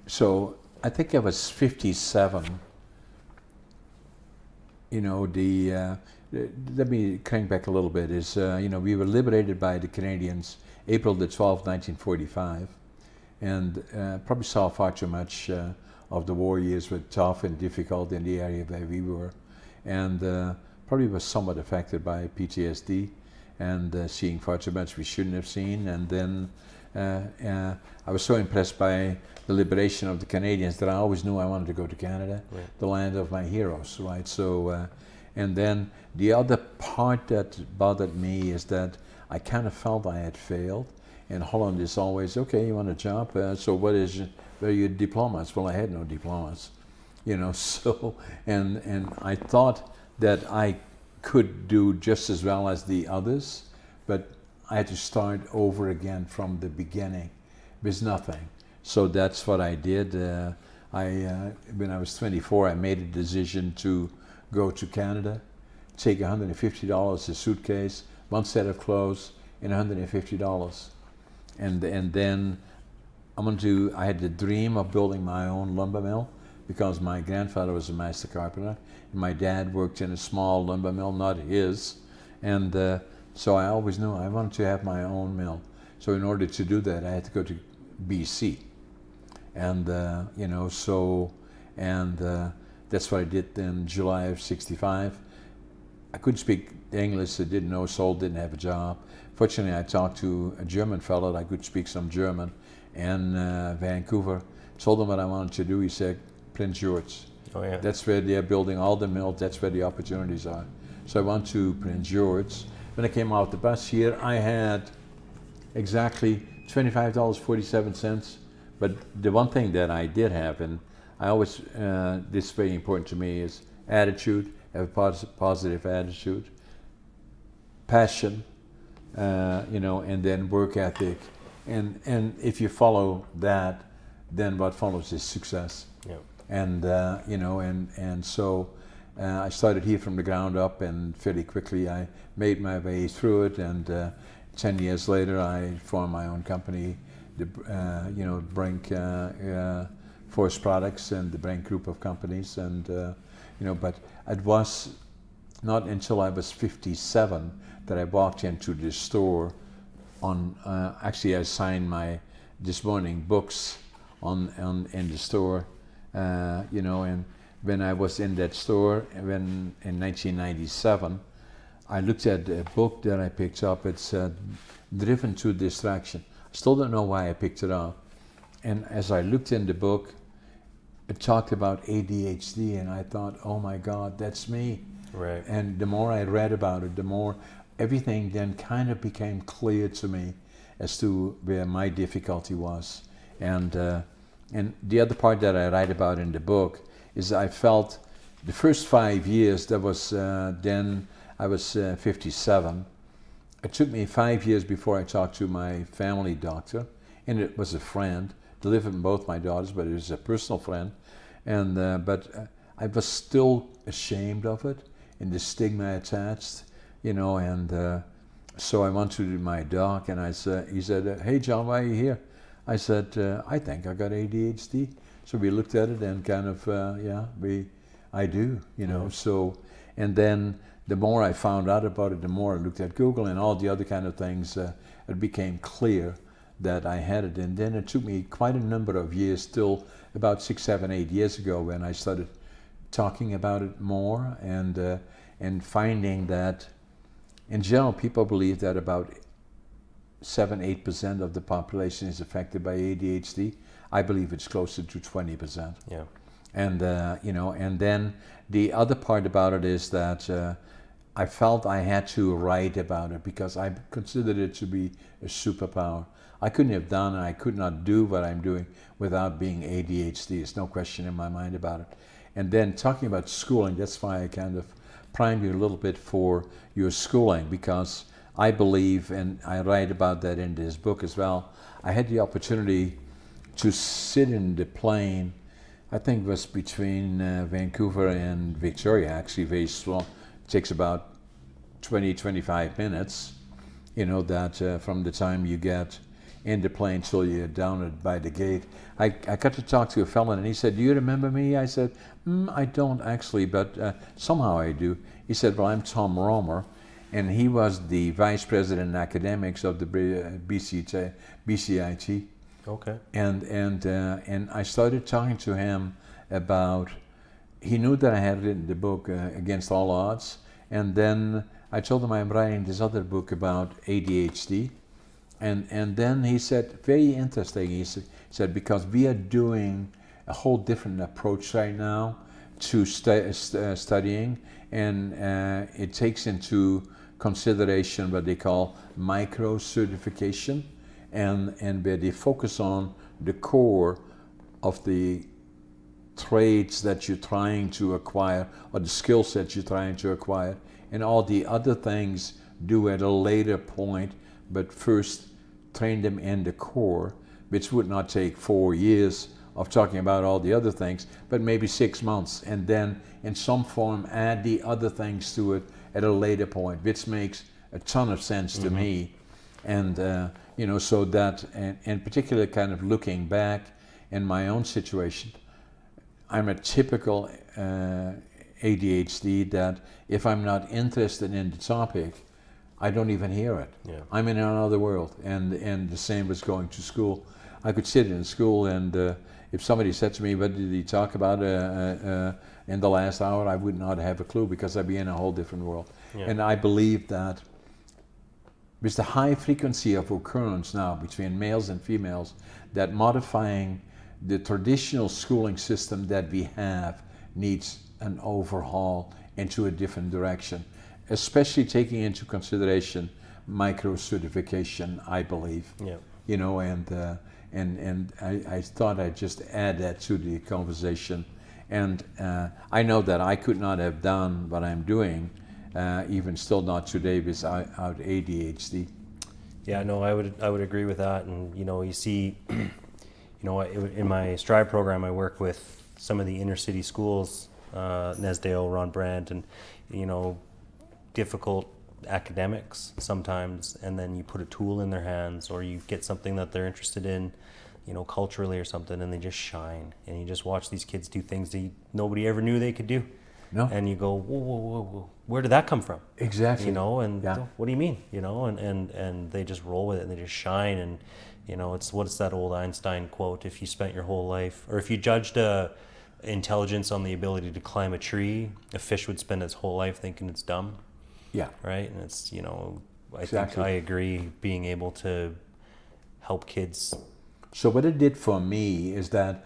so I think I was 57. You know, let me crank back a little bit, is, you know, we were liberated by the Canadians April the 12th, 1945, and probably saw far too much of the war years were tough and difficult in the area where we were, and probably was somewhat affected by PTSD and seeing far too much we shouldn't have seen. And then I was so impressed by the liberation of the Canadians that I always knew I wanted to go to Canada, right, the land of my heroes, right? So, and then the other part that bothered me is that I kind of felt I had failed. And Holland is always, okay, you want a job? So what are your diplomas? Well, I had no diplomas, you know, so, and I thought that I could do just as well as the others, but I had to start over again from the beginning with nothing. So that's what I did. When I was 24, I made a decision to go to Canada, take $150 a suitcase, one set of clothes, and $150. And then I had the dream of building my own lumber mill, because my grandfather was a master carpenter, and my dad worked in a small lumber mill, not his. And so I always knew I wanted to have my own mill. So in order to do that, I had to go to BC. And, you know, so, and that's what I did in July of '65. I couldn't speak English, I didn't know, soul, didn't have a job. Fortunately, I talked to a German fellow that I could speak some German in Vancouver. Told him what I wanted to do. He said, Prince George. Oh, yeah. That's where they're building all the mills, that's where the opportunities are. So I went to Prince George. When I came out the bus here, I had exactly $25.47. But the one thing that I did have, and I always, this is very important to me, is attitude, have a positive attitude, passion, you know, and then work ethic. And if you follow that, then what follows is success. Yeah. And, you know, and so I started here from the ground up, and fairly quickly I made my way through it. And 10 years later, I formed my own company, you know, Brink, Forest Products and the Brink group of companies, and but it was not until I was 57 that I walked into the store. Actually, I signed my this morning books in the store, and when I was in that store, in 1997, I looked at a book that I picked up. It's Driven to Distraction. I still don't know why I picked it up. And as I looked in the book, it talked about ADHD, and I thought, oh my God, that's me. Right. And the more I read about it, the more everything then kind of became clear to me as to where my difficulty was. And the other part that I write about in the book is I felt the first 5 years, that was then I was 57. It took me 5 years before I talked to my family doctor, and it was a friend, delivered both my daughters, but it was a personal friend. And but I was still ashamed of it, and the stigma attached, and so I went to my doc, and he said, hey John, why are you here? I said, I think I got ADHD. So we looked at it and kind of, I do, so, and then the more I found out about it, the more I looked at Google and all the other kind of things, it became clear that I had it. And then it took me quite a number of years, till about 6, 7, 8 years ago, when I started talking about it more and finding that in general, people believe that about 7-8% of the population is affected by ADHD. I believe it's closer to 20%. Yeah. And and then the other part about it is that I felt I had to write about it because I considered it to be a superpower. I couldn't have done, and I could not do what I'm doing without being ADHD. There's no question in my mind about it. And then talking about schooling, that's why I kind of primed you a little bit for your schooling, because I believe, and I write about that in this book as well, I had the opportunity to sit in the plane, I think it was between Vancouver and Victoria, actually very slow. It takes about 20-25 minutes, that from the time you get in the plane till you're down by the gate. I got to talk to a fellow, and he said, do you remember me? I said, I don't actually, but somehow I do. He said, well, I'm Tom Romer, and he was the vice president in academics of the BCIT. Okay. And I started talking to him about, he knew that I had written the book Against All Odds, and then I told him I'm writing this other book about ADHD, and then he said, very interesting, he said, because we are doing a whole different approach right now to studying, and it takes into consideration what they call micro-certification, and where they focus on the core of the trades that you're trying to acquire, or the skill sets you're trying to acquire, and all the other things do at a later point, but first train them in the core, which would not take 4 years of talking about all the other things, but maybe 6 months, and then in some form add the other things to it at a later point, which makes a ton of sense to me. And so that, and in particular, kind of looking back in my own situation, I'm a typical ADHD that if I'm not interested in the topic, I don't even hear it. Yeah. I'm in another world, and the same was going to school. I could sit in school, and if somebody said to me, what did he talk about in the last hour, I would not have a clue, because I'd be in a whole different world. Yeah. And I believe that with the high frequency of occurrence now between males and females, that modifying the traditional schooling system that we have needs an overhaul into a different direction, especially taking into consideration micro-certification, I believe. Yeah. And I thought I'd just add that to the conversation. And I know that I could not have done what I'm doing, even still not today, without ADHD. Yeah, no, I would agree with that. And you see, in my Strive program, I work with some of the inner city schools, Nesdale, Ron Brandt, and difficult academics sometimes, and then you put a tool in their hands, or you get something that they're interested in culturally or something, and they just shine. And you just watch these kids do things that nobody ever knew they could do. No. And you go, whoa, whoa, whoa, whoa, where did that come from? Exactly. What do you mean? And they just roll with it and they just shine. And, what's that old Einstein quote? If you spent your whole life, or if you judged intelligence on the ability to climb a tree, a fish would spend its whole life thinking it's dumb. Yeah. Right? And it's, I think Exactly. I agree, being able to help kids. So what it did for me is that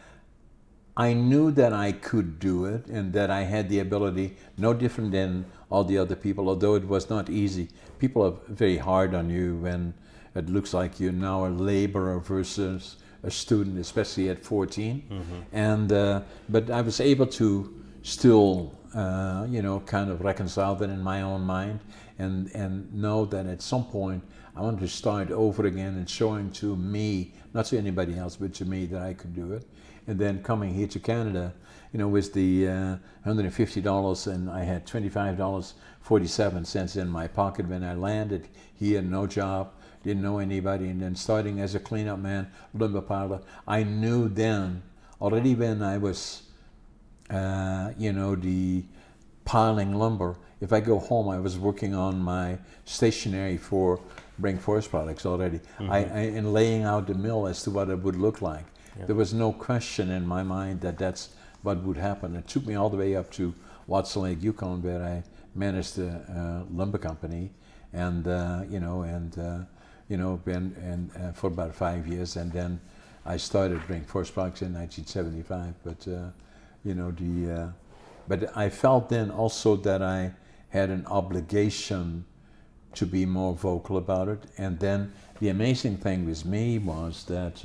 I knew that I could do it and that I had the ability, no different than all the other people, although it was not easy. People are very hard on you when it looks like you're now a laborer versus a student, especially at 14. Mm-hmm. And but I was able to still, kind of reconcile that in my own mind and know that at some point I wanted to start over again and showing to me, not to anybody else, but to me that I could do it. And then coming here to Canada, with the $150, and I had $25.47 in my pocket when I landed here, no job, didn't know anybody, and then starting as a cleanup man, lumber piler. I knew then, already when I was, the piling lumber, if I go home, I was working on my stationery for Brink Forest Products already, Mm-hmm. and laying out the mill as to what it would look like. Yeah. There was no question in my mind that that's what would happen. It took me all the way up to Watson Lake, Yukon, where I managed a lumber company, and been for about 5 years, and then I started Brink Forest Products in 1975. But I felt then also that I had an obligation to be more vocal about it. And then the amazing thing with me was that,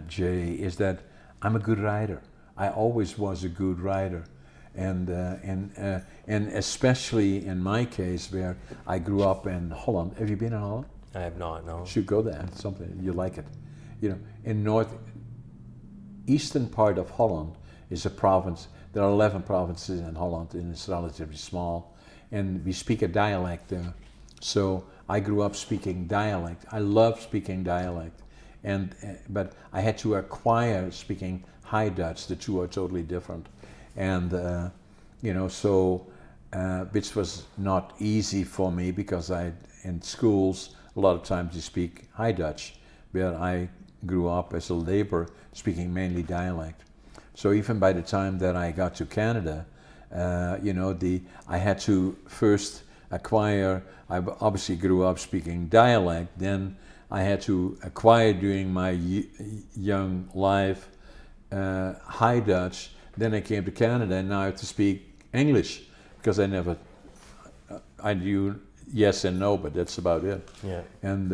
Jay, is that I'm a good writer. I always was a good writer. And especially in my case, where I grew up in Holland. Have you been in Holland? I have not, no. Should go there. Something you like it. In northeastern part of Holland is a province. There are 11 provinces in Holland, and it's relatively small. And we speak a dialect there. So I grew up speaking dialect. I love speaking dialect, but I had to acquire speaking High Dutch. The two are totally different, and which was not easy for me because in schools a lot of times you speak High Dutch, where I grew up as a laborer speaking mainly dialect. So even by the time that I got to Canada, I had to first acquire. I obviously grew up speaking dialect. Then I had to acquire during my young life High Dutch. Then I came to Canada, and now I have to speak English because I knew yes and no, but that's about it. Yeah. And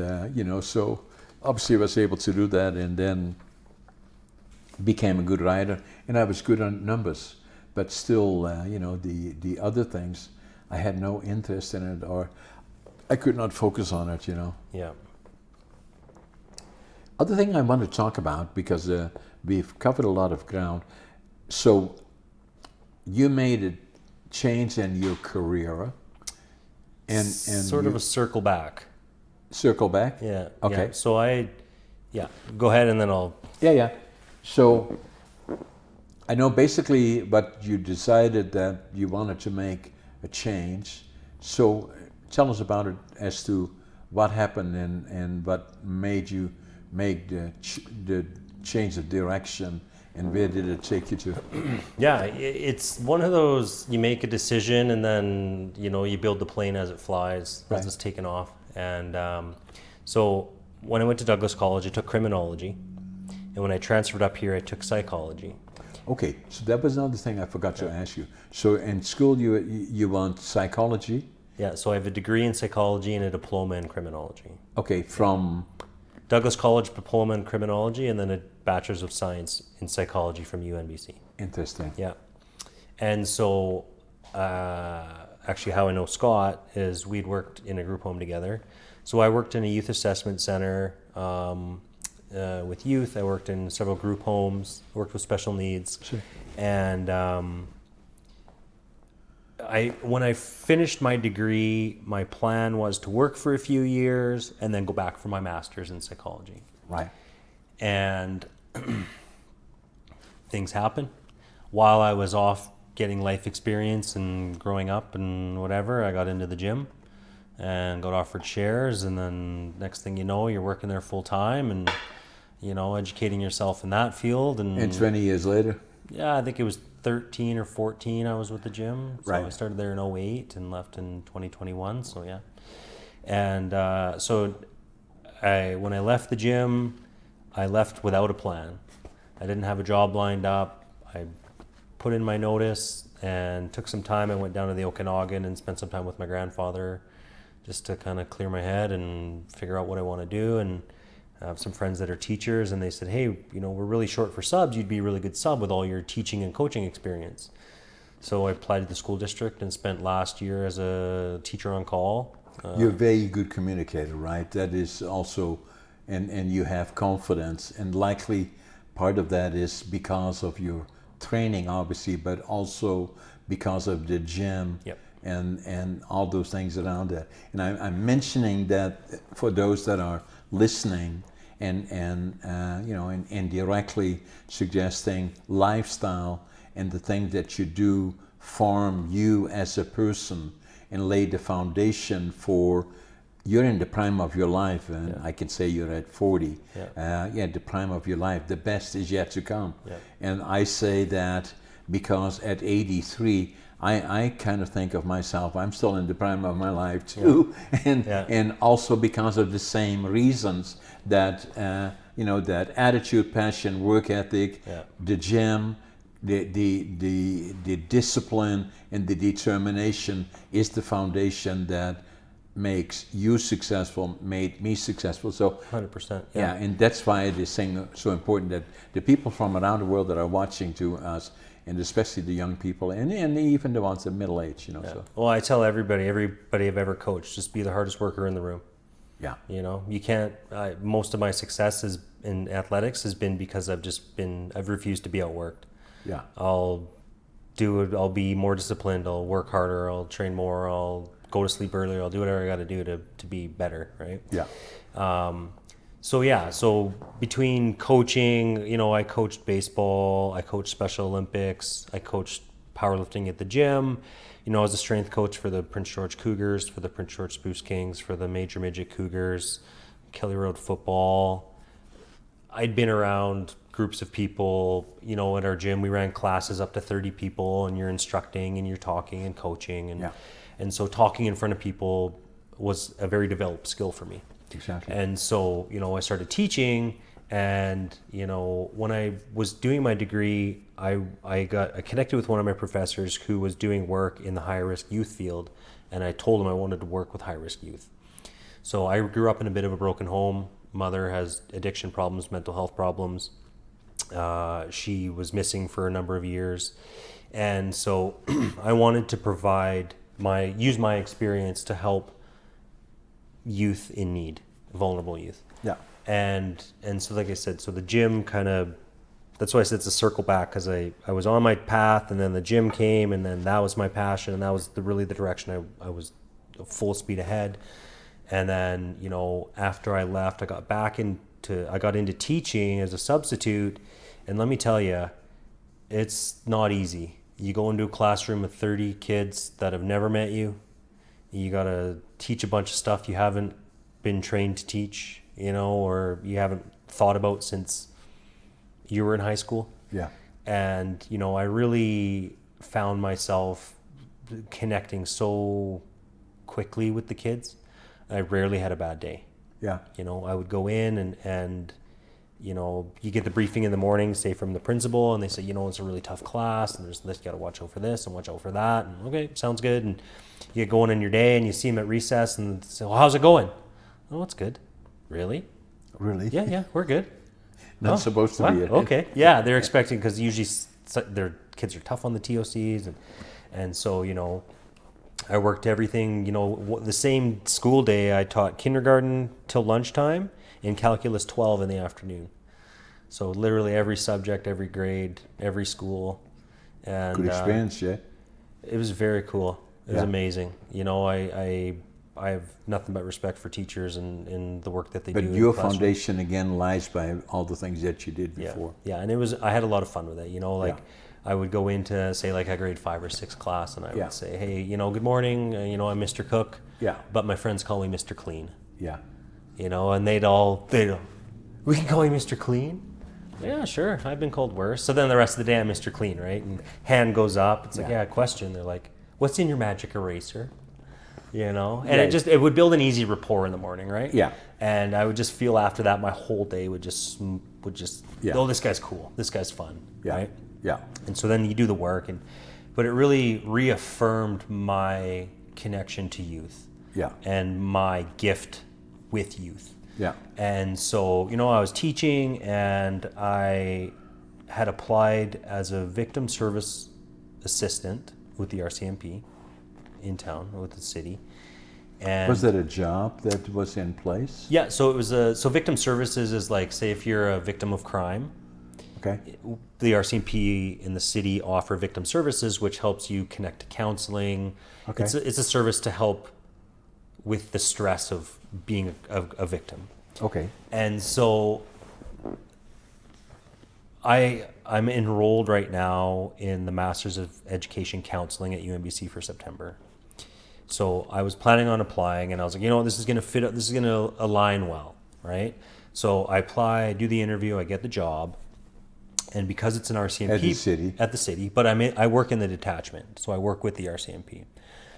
so obviously I was able to do that, and then became a good writer, and I was good on numbers. But still, the other things, I had no interest in it, or I could not focus on it, Yeah. Other thing I want to talk about, because we've covered a lot of ground. So you made a change in your career, and sort of a circle back. Circle back? Yeah. Okay. Yeah. So go ahead, and then I'll. Yeah. So I know basically what you decided, that you wanted to make a change. So tell us about it, as to what happened and what made you make the change of direction, and where did it take you to? Yeah, it's one of those, you make a decision and then, you build the plane as it flies, Right. as it's taken off. And so when I went to Douglas College, I took criminology. And when I transferred up here, I took psychology. Okay, so that was another thing I forgot to ask you. So in school, you want psychology? Yeah, so I have a degree in psychology and a diploma in criminology. Okay, from Douglas College diploma in criminology, and then a bachelor's of science in psychology from UNBC. Interesting. Yeah. And so actually how I know Scott is we'd worked in a group home together. So I worked in a youth assessment center with youth. I worked in several group homes, worked with special needs. Sure. And when I finished my degree, my plan was to work for a few years and then go back for my master's in psychology. Right. And things happen. While I was off getting life experience and growing up and whatever, I got into the gym and got offered shares, and then next thing you know, you're working there full time and, you know, educating yourself in that field. And 20 years later? Yeah, I think it was 13 or 14 I was with the gym. So Right. I started there in 08 and left in 2021, so yeah. And when I left the gym, I left without a plan. I didn't have a job lined up. I put in my notice and took some time. I went down to the Okanagan and spent some time with my grandfather just to kind of clear my head and figure out what I want to do. And I have some friends that are teachers, and they said, hey, you know, we're really short for subs. You'd be a really good sub with all your teaching and coaching experience. So I applied to the school district and spent last year as a teacher on call. You're a very good communicator, right? That is also, and you have confidence, and likely part of that is because of your training, obviously, but also because of the gym. Yep. And all those things around that. And I'm mentioning that for those that are listening and directly suggesting lifestyle and the things that you do form you as a person and lay the foundation for. You're in the prime of your life, and Yeah. I can say you're at 40. Yeah. The prime of your life. The best is yet to come. Yeah. And I say that because at 83, I kind of think of myself, I'm still in the prime of my life too. Yeah. And also because of the same reasons that, that attitude, passion, work ethic, Yeah. the gym, the discipline and the determination is the foundation that makes you successful, made me successful. So 100%. yeah, and that's why it is so important that the people from around the world that are watching to us, and especially the young people, and even the ones in middle age, Yeah. So Well, I tell everybody I've ever coached, just be the hardest worker in the room. yeah, You know, you can't. Most of my success in athletics has been because I've refused to be outworked. yeah, I'll be more disciplined. I'll work harder. I'll train more. I'll go to sleep earlier. I'll do whatever I got to do to be better. Right. yeah, So between coaching, you know, I coached baseball, I coached Special Olympics, I coached powerlifting at the gym. You know, I was a strength coach for the Prince George Cougars, for the Prince George Spruce Kings, for the Major Midget Cougars, Kelly Road football. I'd been around groups of people, you know, at our gym. We ran classes up to 30 people, and you're instructing and you're talking and coaching. And, Yeah. and so talking in front of people was a very developed skill for me. exactly. And so, you know, I started teaching, and, you know, when I was doing my degree, I connected with one of my professors who was doing work in the high-risk youth field, and I told him I wanted to work with high-risk youth. So I grew up in a bit of a broken home. Mother has addiction problems, mental health problems. She was missing for a number of years. And so I wanted to use my experience to help youth in need, vulnerable youth. Yeah. And so, like I said, so the gym that's why I said it's a circle back, because I was on my path, and then the gym came, and then that was my passion, and that was really the direction I was full speed ahead. And then, you know, after I left, I got into teaching as a substitute, and let me tell you, it's not easy. You go into a classroom with 30 kids that have never met you. You got to teach a bunch of stuff you haven't been trained to teach, you know, or you haven't thought about since you were in high school. Yeah. And, you know, I really found myself connecting so quickly with the kids. I rarely had a bad day. Yeah. You know, I would go in and you know, you get the briefing in the morning, say from the principal, and they say, you know, it's a really tough class, and there's this, you got to watch out for this and watch out for that. And okay, sounds good. And you get going in your day, and you see them at recess, and say, well, how's it going? Oh, it's good. Really? Really? Yeah, we're good. Not supposed to what? be it. Okay. Yeah, they're expecting, because usually their kids are tough on the TOCs, and so, you know, I worked everything, you know, the same school day I taught kindergarten till lunchtime and calculus 12 in the afternoon. So literally every subject, every grade, every school. And Good experience, yeah. it was very cool. It was Yeah. amazing. You know, I I have nothing but respect for teachers and the work that they do. But your foundation again lies by all the things that you did before. Yeah, and I had a lot of fun with it. You know, like I would go into say like a grade 5 or 6 class, and I would say, hey, you know, good morning. You know, I'm Mr. Cook. Yeah. But my friends call me Mr. Clean. Yeah. You know, and they'd we can call you Mr. Clean. Yeah, sure. I've been called worse. So then the rest of the day I'm Mr. Clean, right? And hand goes up. It's like, question. They're like, what's in your magic eraser? You know? And it would build an easy rapport in the morning, right? Yeah. And I would just feel after that my whole day would just oh, this guy's cool. This guy's fun, right? Yeah. And so then you do the work, but it really reaffirmed my connection to youth. Yeah. And my gift with youth. Yeah. And so, you know, I was teaching, and I had applied as a victim service assistant with the RCMP in town, with the city. And was that a job that was in place? Yeah, so it was so victim services is like, say if you're a victim of crime, okay, the RCMP in the city offer victim services, which helps you connect to counseling. Okay. It's a service to help with the stress of being a victim. Okay. And so I'm enrolled right now in the Masters of Education Counseling at UNBC for September. So I was planning on applying, and I was like, you know, this is going to fit up, this is going to align well, right? So I apply, I do the interview, I get the job, and because it's an RCMP at the city, but I work in the detachment, so I work with the RCMP.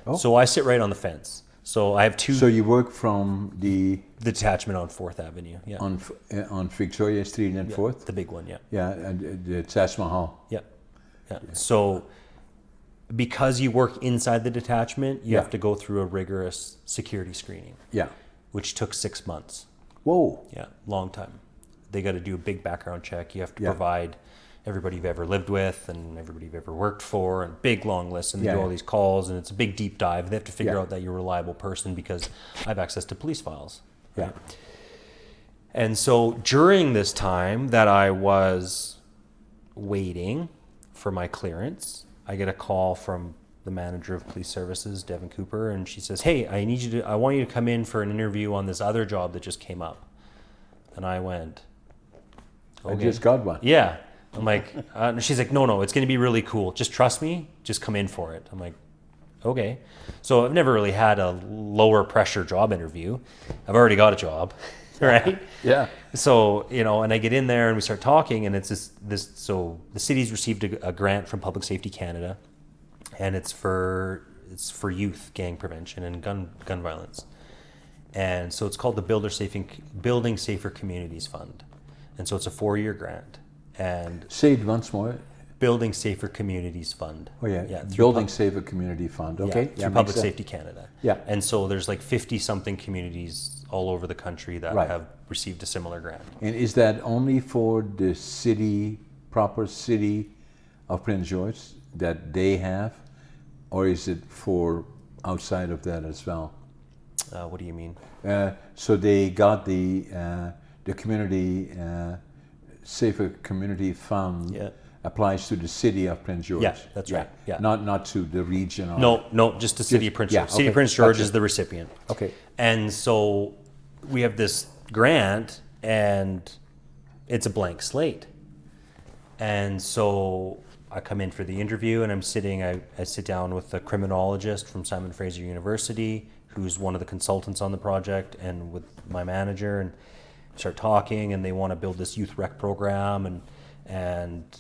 Oh. So I sit right on the fence. So I have two. So you work from the detachment on 4th Avenue, yeah. On Victoria Street and 4th? The big one, yeah. Yeah, the Taj Mahal. Yeah. So because you work inside the detachment, you have to go through a rigorous security screening. Yeah. Which took 6 months. Whoa. Yeah, long time. They got to do a big background check. You have to provide everybody you've ever lived with and everybody you've ever worked for, and big long list, and they do all these calls, and it's a big deep dive. They have to figure out that you're a reliable person because I have access to police files. Right? Yeah. And so during this time that I was waiting for my clearance, I get a call from the manager of police services, Devin Cooper, and she says, hey, I want you to come in for an interview on this other job that just came up. And I went, okay. I just got one. Yeah. I'm like, she's like, no, it's going to be really cool. Just trust me. Just come in for it. I'm like, okay. So I've never really had a lower pressure job interview. I've already got a job, right? Yeah. So, you know, and I get in there and we start talking, and it's so the city's received a grant from Public Safety Canada, and it's for youth gang prevention and gun violence. And so it's called the Building Safer Communities Fund. And so it's a 4-year grant. And say it once more. Building Safer Communities Fund. Oh yeah. Building Safer Community Fund. Okay. Through Public Safety Canada. Yeah. And so there's like 50 something communities all over the country that have received a similar grant. And is that only for the proper city of Prince George that they have, or is it for outside of that as well? What do you mean? So they got the community Safer Community Fund applies to the city of Prince George. Yeah, that's right. Yeah, not to the region. No, just the city of Prince George. City of Prince George is the recipient. Okay. And so we have this grant, and it's a blank slate. And so I come in for the interview, and I sit down with a criminologist from Simon Fraser University, who's one of the consultants on the project, and with my manager, and start talking, and they want to build this youth rec program, and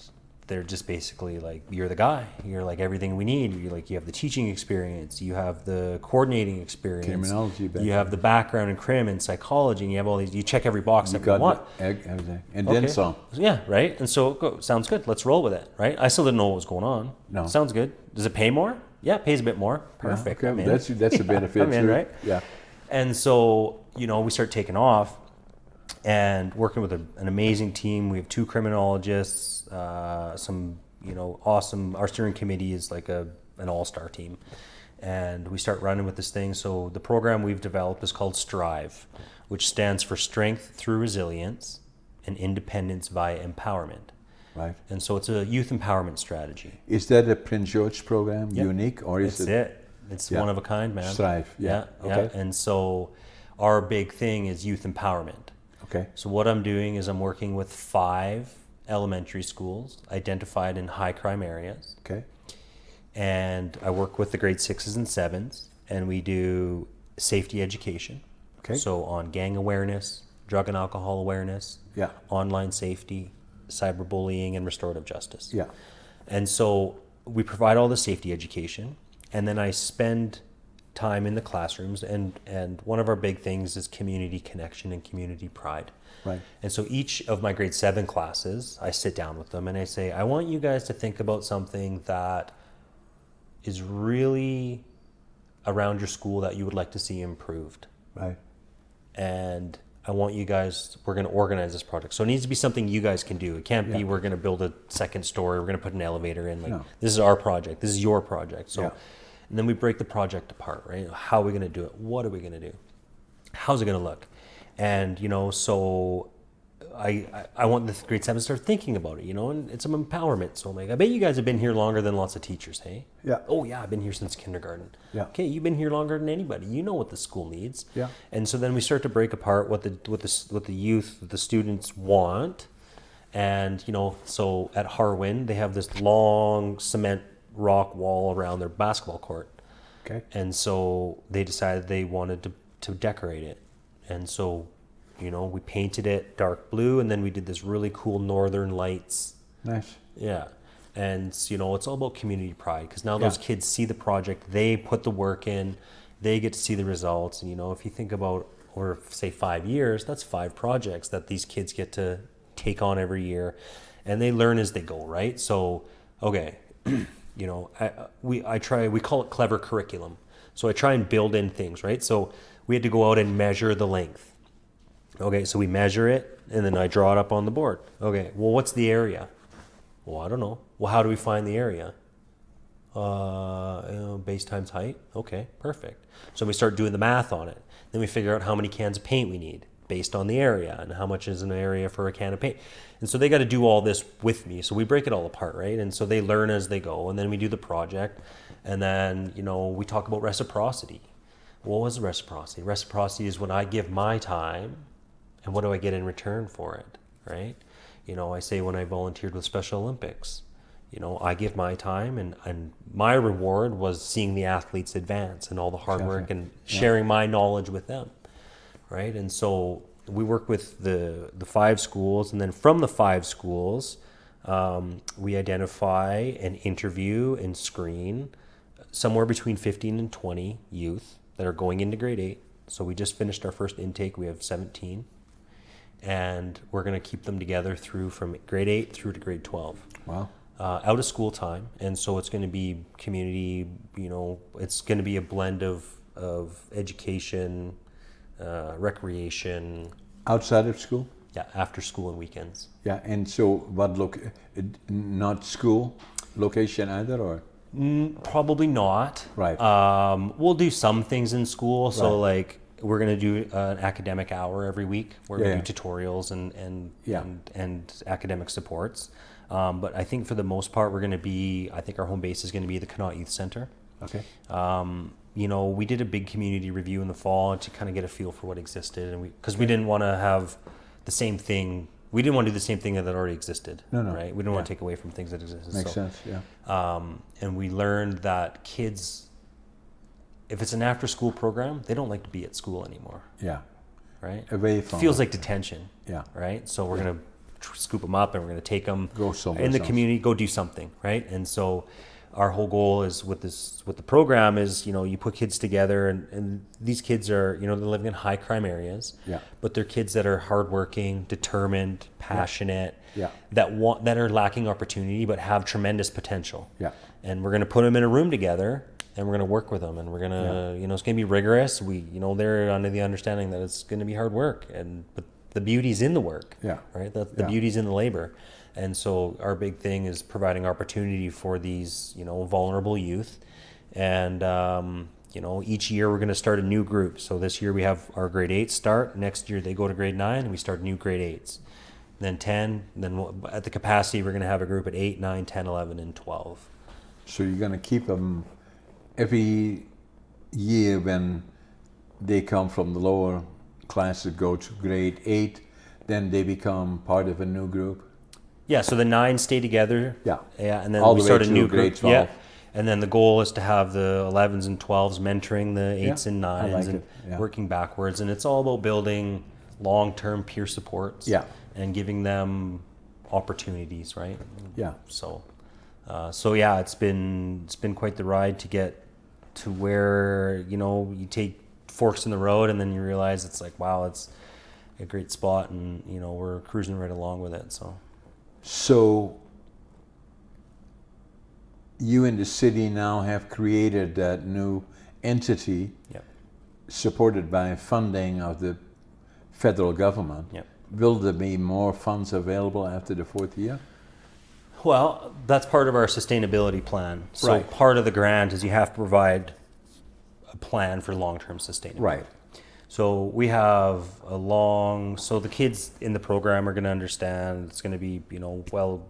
they're just basically like, you're the guy, you're like everything we need, you have the teaching experience, you have the coordinating experience, criminology background, you have the background in crim and psychology, and you have all these, you check every box that we want, everything. And then some. Yeah, right. And so sounds good, let's roll with it, right? I still didn't know what was going on. No. Sounds good. Does it pay more? Yeah, it pays a bit more. Perfect. Yeah, okay. That's a benefit. I'm in, right? Yeah. And so, we start taking off and working with an amazing team. We have 2 criminologists, some, awesome, our steering committee is like an all-star team. And we start running with this thing. So the program we've developed is called STRIVE, which stands for Strength Through Resilience and Independence via Empowerment. Right. And so it's a youth empowerment strategy. Is that a Prince George program, unique, or is it? It's one of a kind, man. Strive. Yeah. Okay. And so our big thing is youth empowerment. Okay. So what I'm doing is I'm working with 5 elementary schools identified in high crime areas. Okay. And I work with the grade 6s and 7s, and we do safety education. Okay. So on gang awareness, drug and alcohol awareness, Yeah. online safety, cyberbullying, and restorative justice. Yeah. And so we provide all the safety education, and then I spend time in the classrooms, and one of our big things is community connection and community pride. Right. And so each of my grade 7 classes, I sit down with them and I say, I want you guys to think about something that is really around your school that you would like to see improved. Right. And I want you guys, we're going to organize this project. So it needs to be something you guys can do. It can't be we're going to build a second story, we're going to put an elevator in. Like, this is our project, this is your project. So, and then we break the project apart, right? How are we going to do it? What are we going to do? How's it going to look? And, you know, so I want the grade 7 to start thinking about it, you know, and it's some empowerment. So I'm like, I bet you guys have been here longer than lots of teachers, hey? Yeah. Oh yeah, I've been here since kindergarten. Yeah. Okay, you've been here longer than anybody. You know what the school needs. Yeah. And so then we start to break apart what the youth, the students want. And, you know, so at Harwin, they have this long cement rock wall around their basketball court. Okay. And so they decided they wanted to decorate it. And so, you know, we painted it dark blue, and then we did this really cool northern lights. Nice. Yeah. And, you know, it's all about community pride, because now those kids see the project, they put the work in, they get to see the results. And, you know, if you think about, or say 5 years, that's 5 projects that these kids get to take on every year, and they learn as they go, right? So, okay, you know, we call it clever curriculum. So I try and build in things, right? So we had to go out and measure the length. Okay, so we measure it, and then I draw it up on the board. Okay, well, what's the area? Well, I don't know. Well, how do we find the area? Base times height. Okay, perfect. So we start doing the math on it. Then we figure out how many cans of paint we need based on the area, and how much is an area for a can of paint. And so they got to do all this with me. So we break it all apart, right? And so they learn as they go, and then we do the project. And then, you know, we talk about reciprocity. What was reciprocity? Reciprocity is when I give my time, and what do I get in return for it, right? You know, I say when I volunteered with Special Olympics, you know, I give my time, and my reward was seeing the athletes advance and all the hard work and sharing my knowledge with them, right? And so we work with the 5 schools, and then from the 5 schools, we identify and interview and screen somewhere between 15 and 20 youth that are going into grade 8. So we just finished our first intake. We have 17. And we're going to keep them together through from grade 8 through to grade 12. Wow. Out of school time. And so it's going to be community, you know, it's going to be a blend of education, recreation. Outside of school? Yeah, after school and weekends. Yeah, and so what not school location either, or? Probably not. Right. We'll do some things in school. So like, we're going to do an academic hour every week where we do tutorials and academic supports. But I think for the most part, I think our home base is going to be the Connaught Youth Center. Okay. You know, we did a big community review in the fall to kind of get a feel for what existed, and because we didn't want to have the same thing. We didn't want to do the same thing that already existed. No. Right? We didn't want to take away from things that existed. Makes sense, yeah. And we learned that kids, if it's an after-school program, they don't like to be at school anymore. Yeah. Right? Away from feels like detention. Yeah. Right? So we're going to scoop them up, and we're going to take them in the community, go do something, right? And so our whole goal is with the program is, you know, you put kids together, and these kids are, you know, they're living in high crime areas, but they're kids that are hardworking, determined, passionate, that are lacking opportunity but have tremendous potential. Yeah. And we're going to put them in a room together, and we're going to work with them, and we're going to, you know, it's going to be rigorous. They're under the understanding that it's going to be hard work, but the beauty's in the work. Yeah. Right. The beauty's in the labor. And so our big thing is providing opportunity for these, you know, vulnerable youth. And, you know, each year we're going to start a new group. So this year we have our grade 8 start. Next year they go to grade 9, and we start new grade 8s. Then 10. Then at the capacity, we're going to have a group at 8, 9, 10, 11, and 12. So you're going to keep them every year when they come from the lower classes, go to grade 8, then they become part of a new group? Yeah, so the 9 stay together. Yeah. Yeah, and then all we the way start a to new grade group. 12. Yeah. And then the goal is to have the 11s and 12s mentoring the 8s and 9s I like and it. Yeah. working backwards. And it's all about building long-term peer supports and giving them opportunities, right? Yeah. So yeah, it's been quite the ride to get to where, you know, you take forks in the road and then you realize it's like, wow, it's a great spot, and, you know, we're cruising right along with it. So you in the city now have created that new entity, supported by funding of the federal government. Will there be more funds available after the 4th year? Well, that's part of our sustainability plan. So part of the grant is you have to provide a plan for long-term sustainability. Right. So we have so the kids in the program are going to understand, it's going to be, you know, well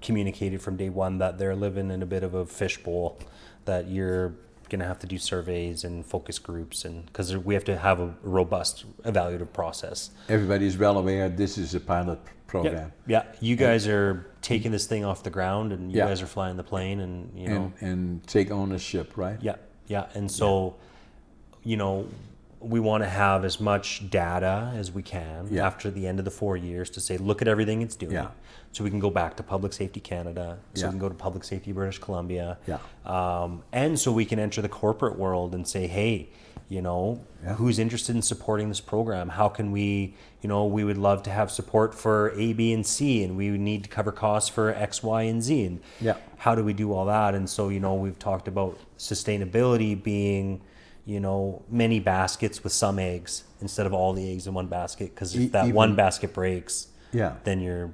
communicated from day one that they're living in a bit of a fishbowl, that you're going to have to do surveys and focus groups, and because we have to have a robust evaluative process. Everybody's well aware this is a pilot program. Yeah. You guys are taking this thing off the ground, and you guys are flying the plane, and, you know, and take ownership, right? Yeah. And so, you know, we want to have as much data as we can after the end of the 4 years to say, look at everything it's doing. So we can go back to Public Safety Canada, so we can go to Public Safety British Columbia. And so we can enter the corporate world and say, hey, you know, who's interested in supporting this program? How can we, you know, we would love to have support for A, B, and C, and we would need to cover costs for X, Y, and Z. And how do we do all that? And so, you know, we've talked about sustainability being, you know, many baskets with some eggs instead of all the eggs in one basket, because if that one basket breaks, then you're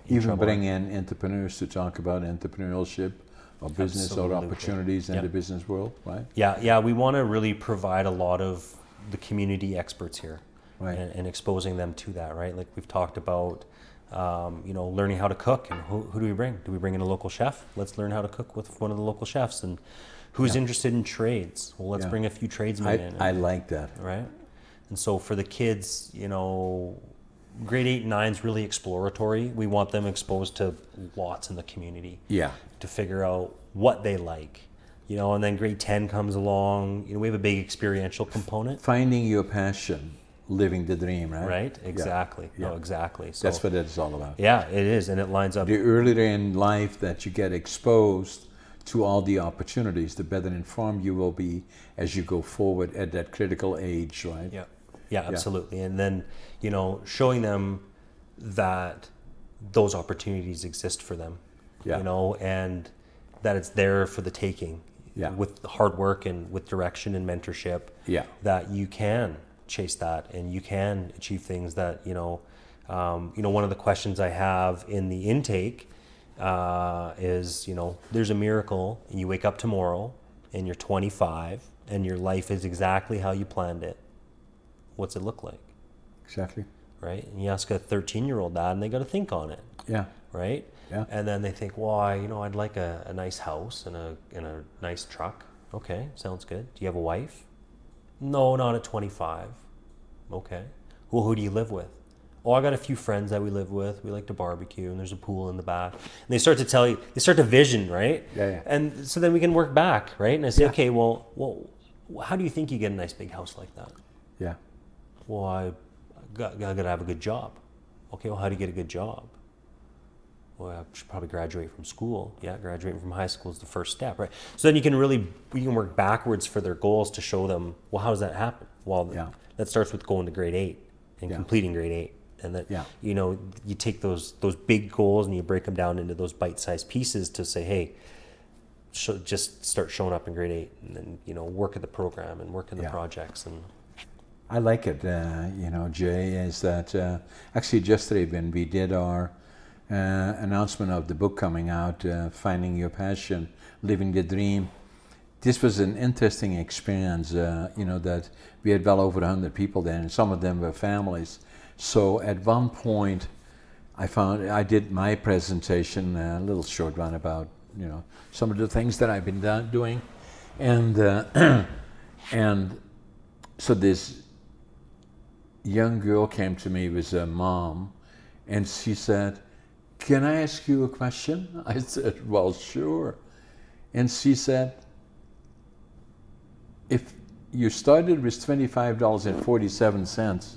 in trouble. Bring in entrepreneurs to talk about entrepreneurship or business or opportunities in the business world, right? Yeah, we want to really provide a lot of the community experts here, and exposing them to that, right? Like we've talked about, you know, learning how to cook, and who do we bring? Do we bring in a local chef? Let's learn how to cook with one of the local chefs. And who's interested in trades? Well, let's bring a few tradesmen in. I like that. Right? And so for the kids, you know, grade 8 and 9 is really exploratory. We want them exposed to lots in the community. To figure out what they like. You know, and then grade 10 comes along. You know, we have a big experiential component. Finding your passion, living the dream, right? Right, exactly. No, exactly. So that's what it's all about. Yeah, it is, and it lines up. The earlier in life that you get exposed to all the opportunities, the better informed you will be as you go forward at that critical age, right? Yeah, absolutely. And then, you know, showing them that those opportunities exist for them, you know, and that it's there for the taking, with hard work and with direction and mentorship, that you can chase that and you can achieve things that, you know, one of the questions I have in the intake is, you know, there's a miracle and you wake up tomorrow and you're 25 and your life is exactly how you planned it. What's it look like? Exactly. Right? And you ask a 13-year-old that and they got to think on it. Right? And then they think, well, I'd like a nice house and a nice truck. Okay, sounds good. Do you have a wife? No, not at 25. Okay. Well, who do you live with? Oh, I got a few friends that we live with. We like to barbecue, and there's a pool in the back. And they start to tell you, they start to vision, right? And so then we can work back, right? And I say, okay, well, how do you think you get a nice big house like that? Well, I got to have a good job. Okay, well, how do you get a good job? Well, I should probably graduate from school. Yeah, graduating from high school is the first step, right? So then you can work backwards for their goals to show them, well, how does that happen? Well, that starts with going to grade 8 and completing grade 8. And that, you take those big goals and you break them down into those bite-sized pieces to say, hey, just start showing up in grade 8 and then, work at the program and work in the projects. And I like it, Jay, is that actually yesterday when we did our announcement of the book coming out, Finding Your Passion, Living the Dream, this was an interesting experience, that we had well over 100 people there, and some of them were families. So at one point, I did my presentation, a little short one about, some of the things that I've been doing. And And so this young girl came to me with a mom, and she said, "Can I ask you a question?" I said, "Well, sure." And she said, "If you started with $25.47,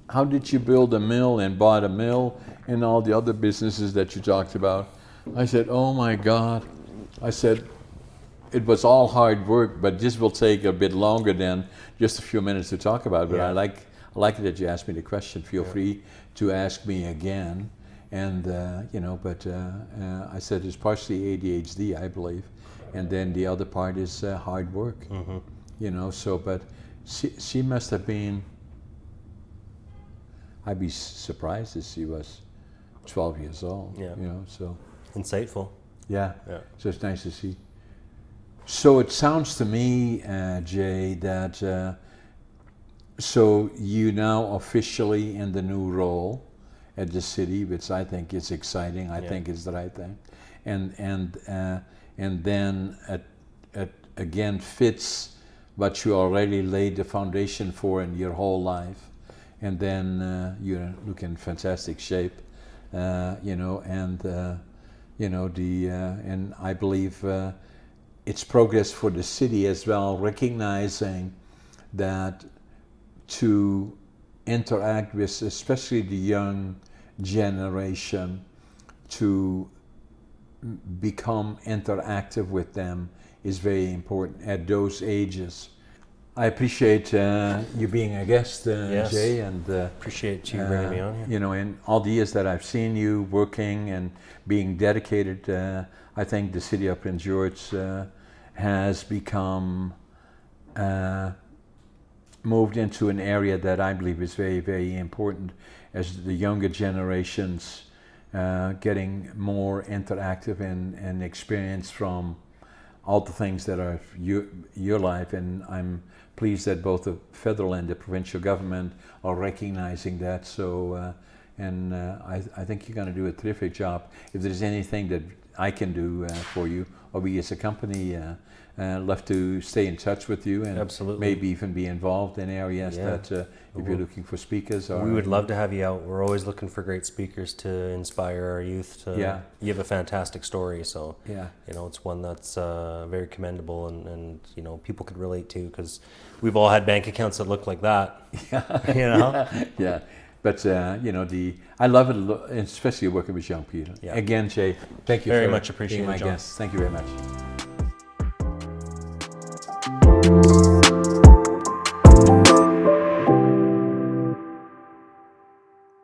how did you build a mill and bought a mill and all the other businesses that you talked about?" I said, "Oh my God." I said, "It was all hard work, but this will take a bit longer than just a few minutes to talk about." But I like that you asked me the question. Feel free to ask me again. And I said it's partially ADHD, I believe, and then the other part is hard work. So but she must have been. I'd be surprised if she was 12 years old. So insightful. Yeah. So it's nice to see. So it sounds to me, Jay, that so you now officially in the new role at the city, which I think is exciting. I think it's the right thing, and then again fits what you already laid the foundation for in your whole life, and then you look in fantastic shape, and I believe it's progress for the city as well, recognizing that to interact with especially the young generation, to become interactive with them is very important at those ages. I appreciate you being a guest, Jay, and appreciate you bringing me on here. In all the years that I've seen you working and being dedicated, I think the city of Prince George has become moved into an area that I believe is very, very important as the younger generations getting more interactive and experience from all the things that are your life. And I'm pleased that both the federal and the provincial government are recognizing that. So, I think you're going to do a terrific job. If there's anything that I can do for you, or we as a company, love to stay in touch with you and maybe even be involved in areas that if you're looking for speakers. We would love to have you out. We're always looking for great speakers to inspire our youth. You have a fantastic story, so it's one that's very commendable and people could relate to, because we've all had bank accounts that look like that. But I love it, especially working with young people. Again, Jay, thank you very much appreciate being my John. guest. Thank you very much.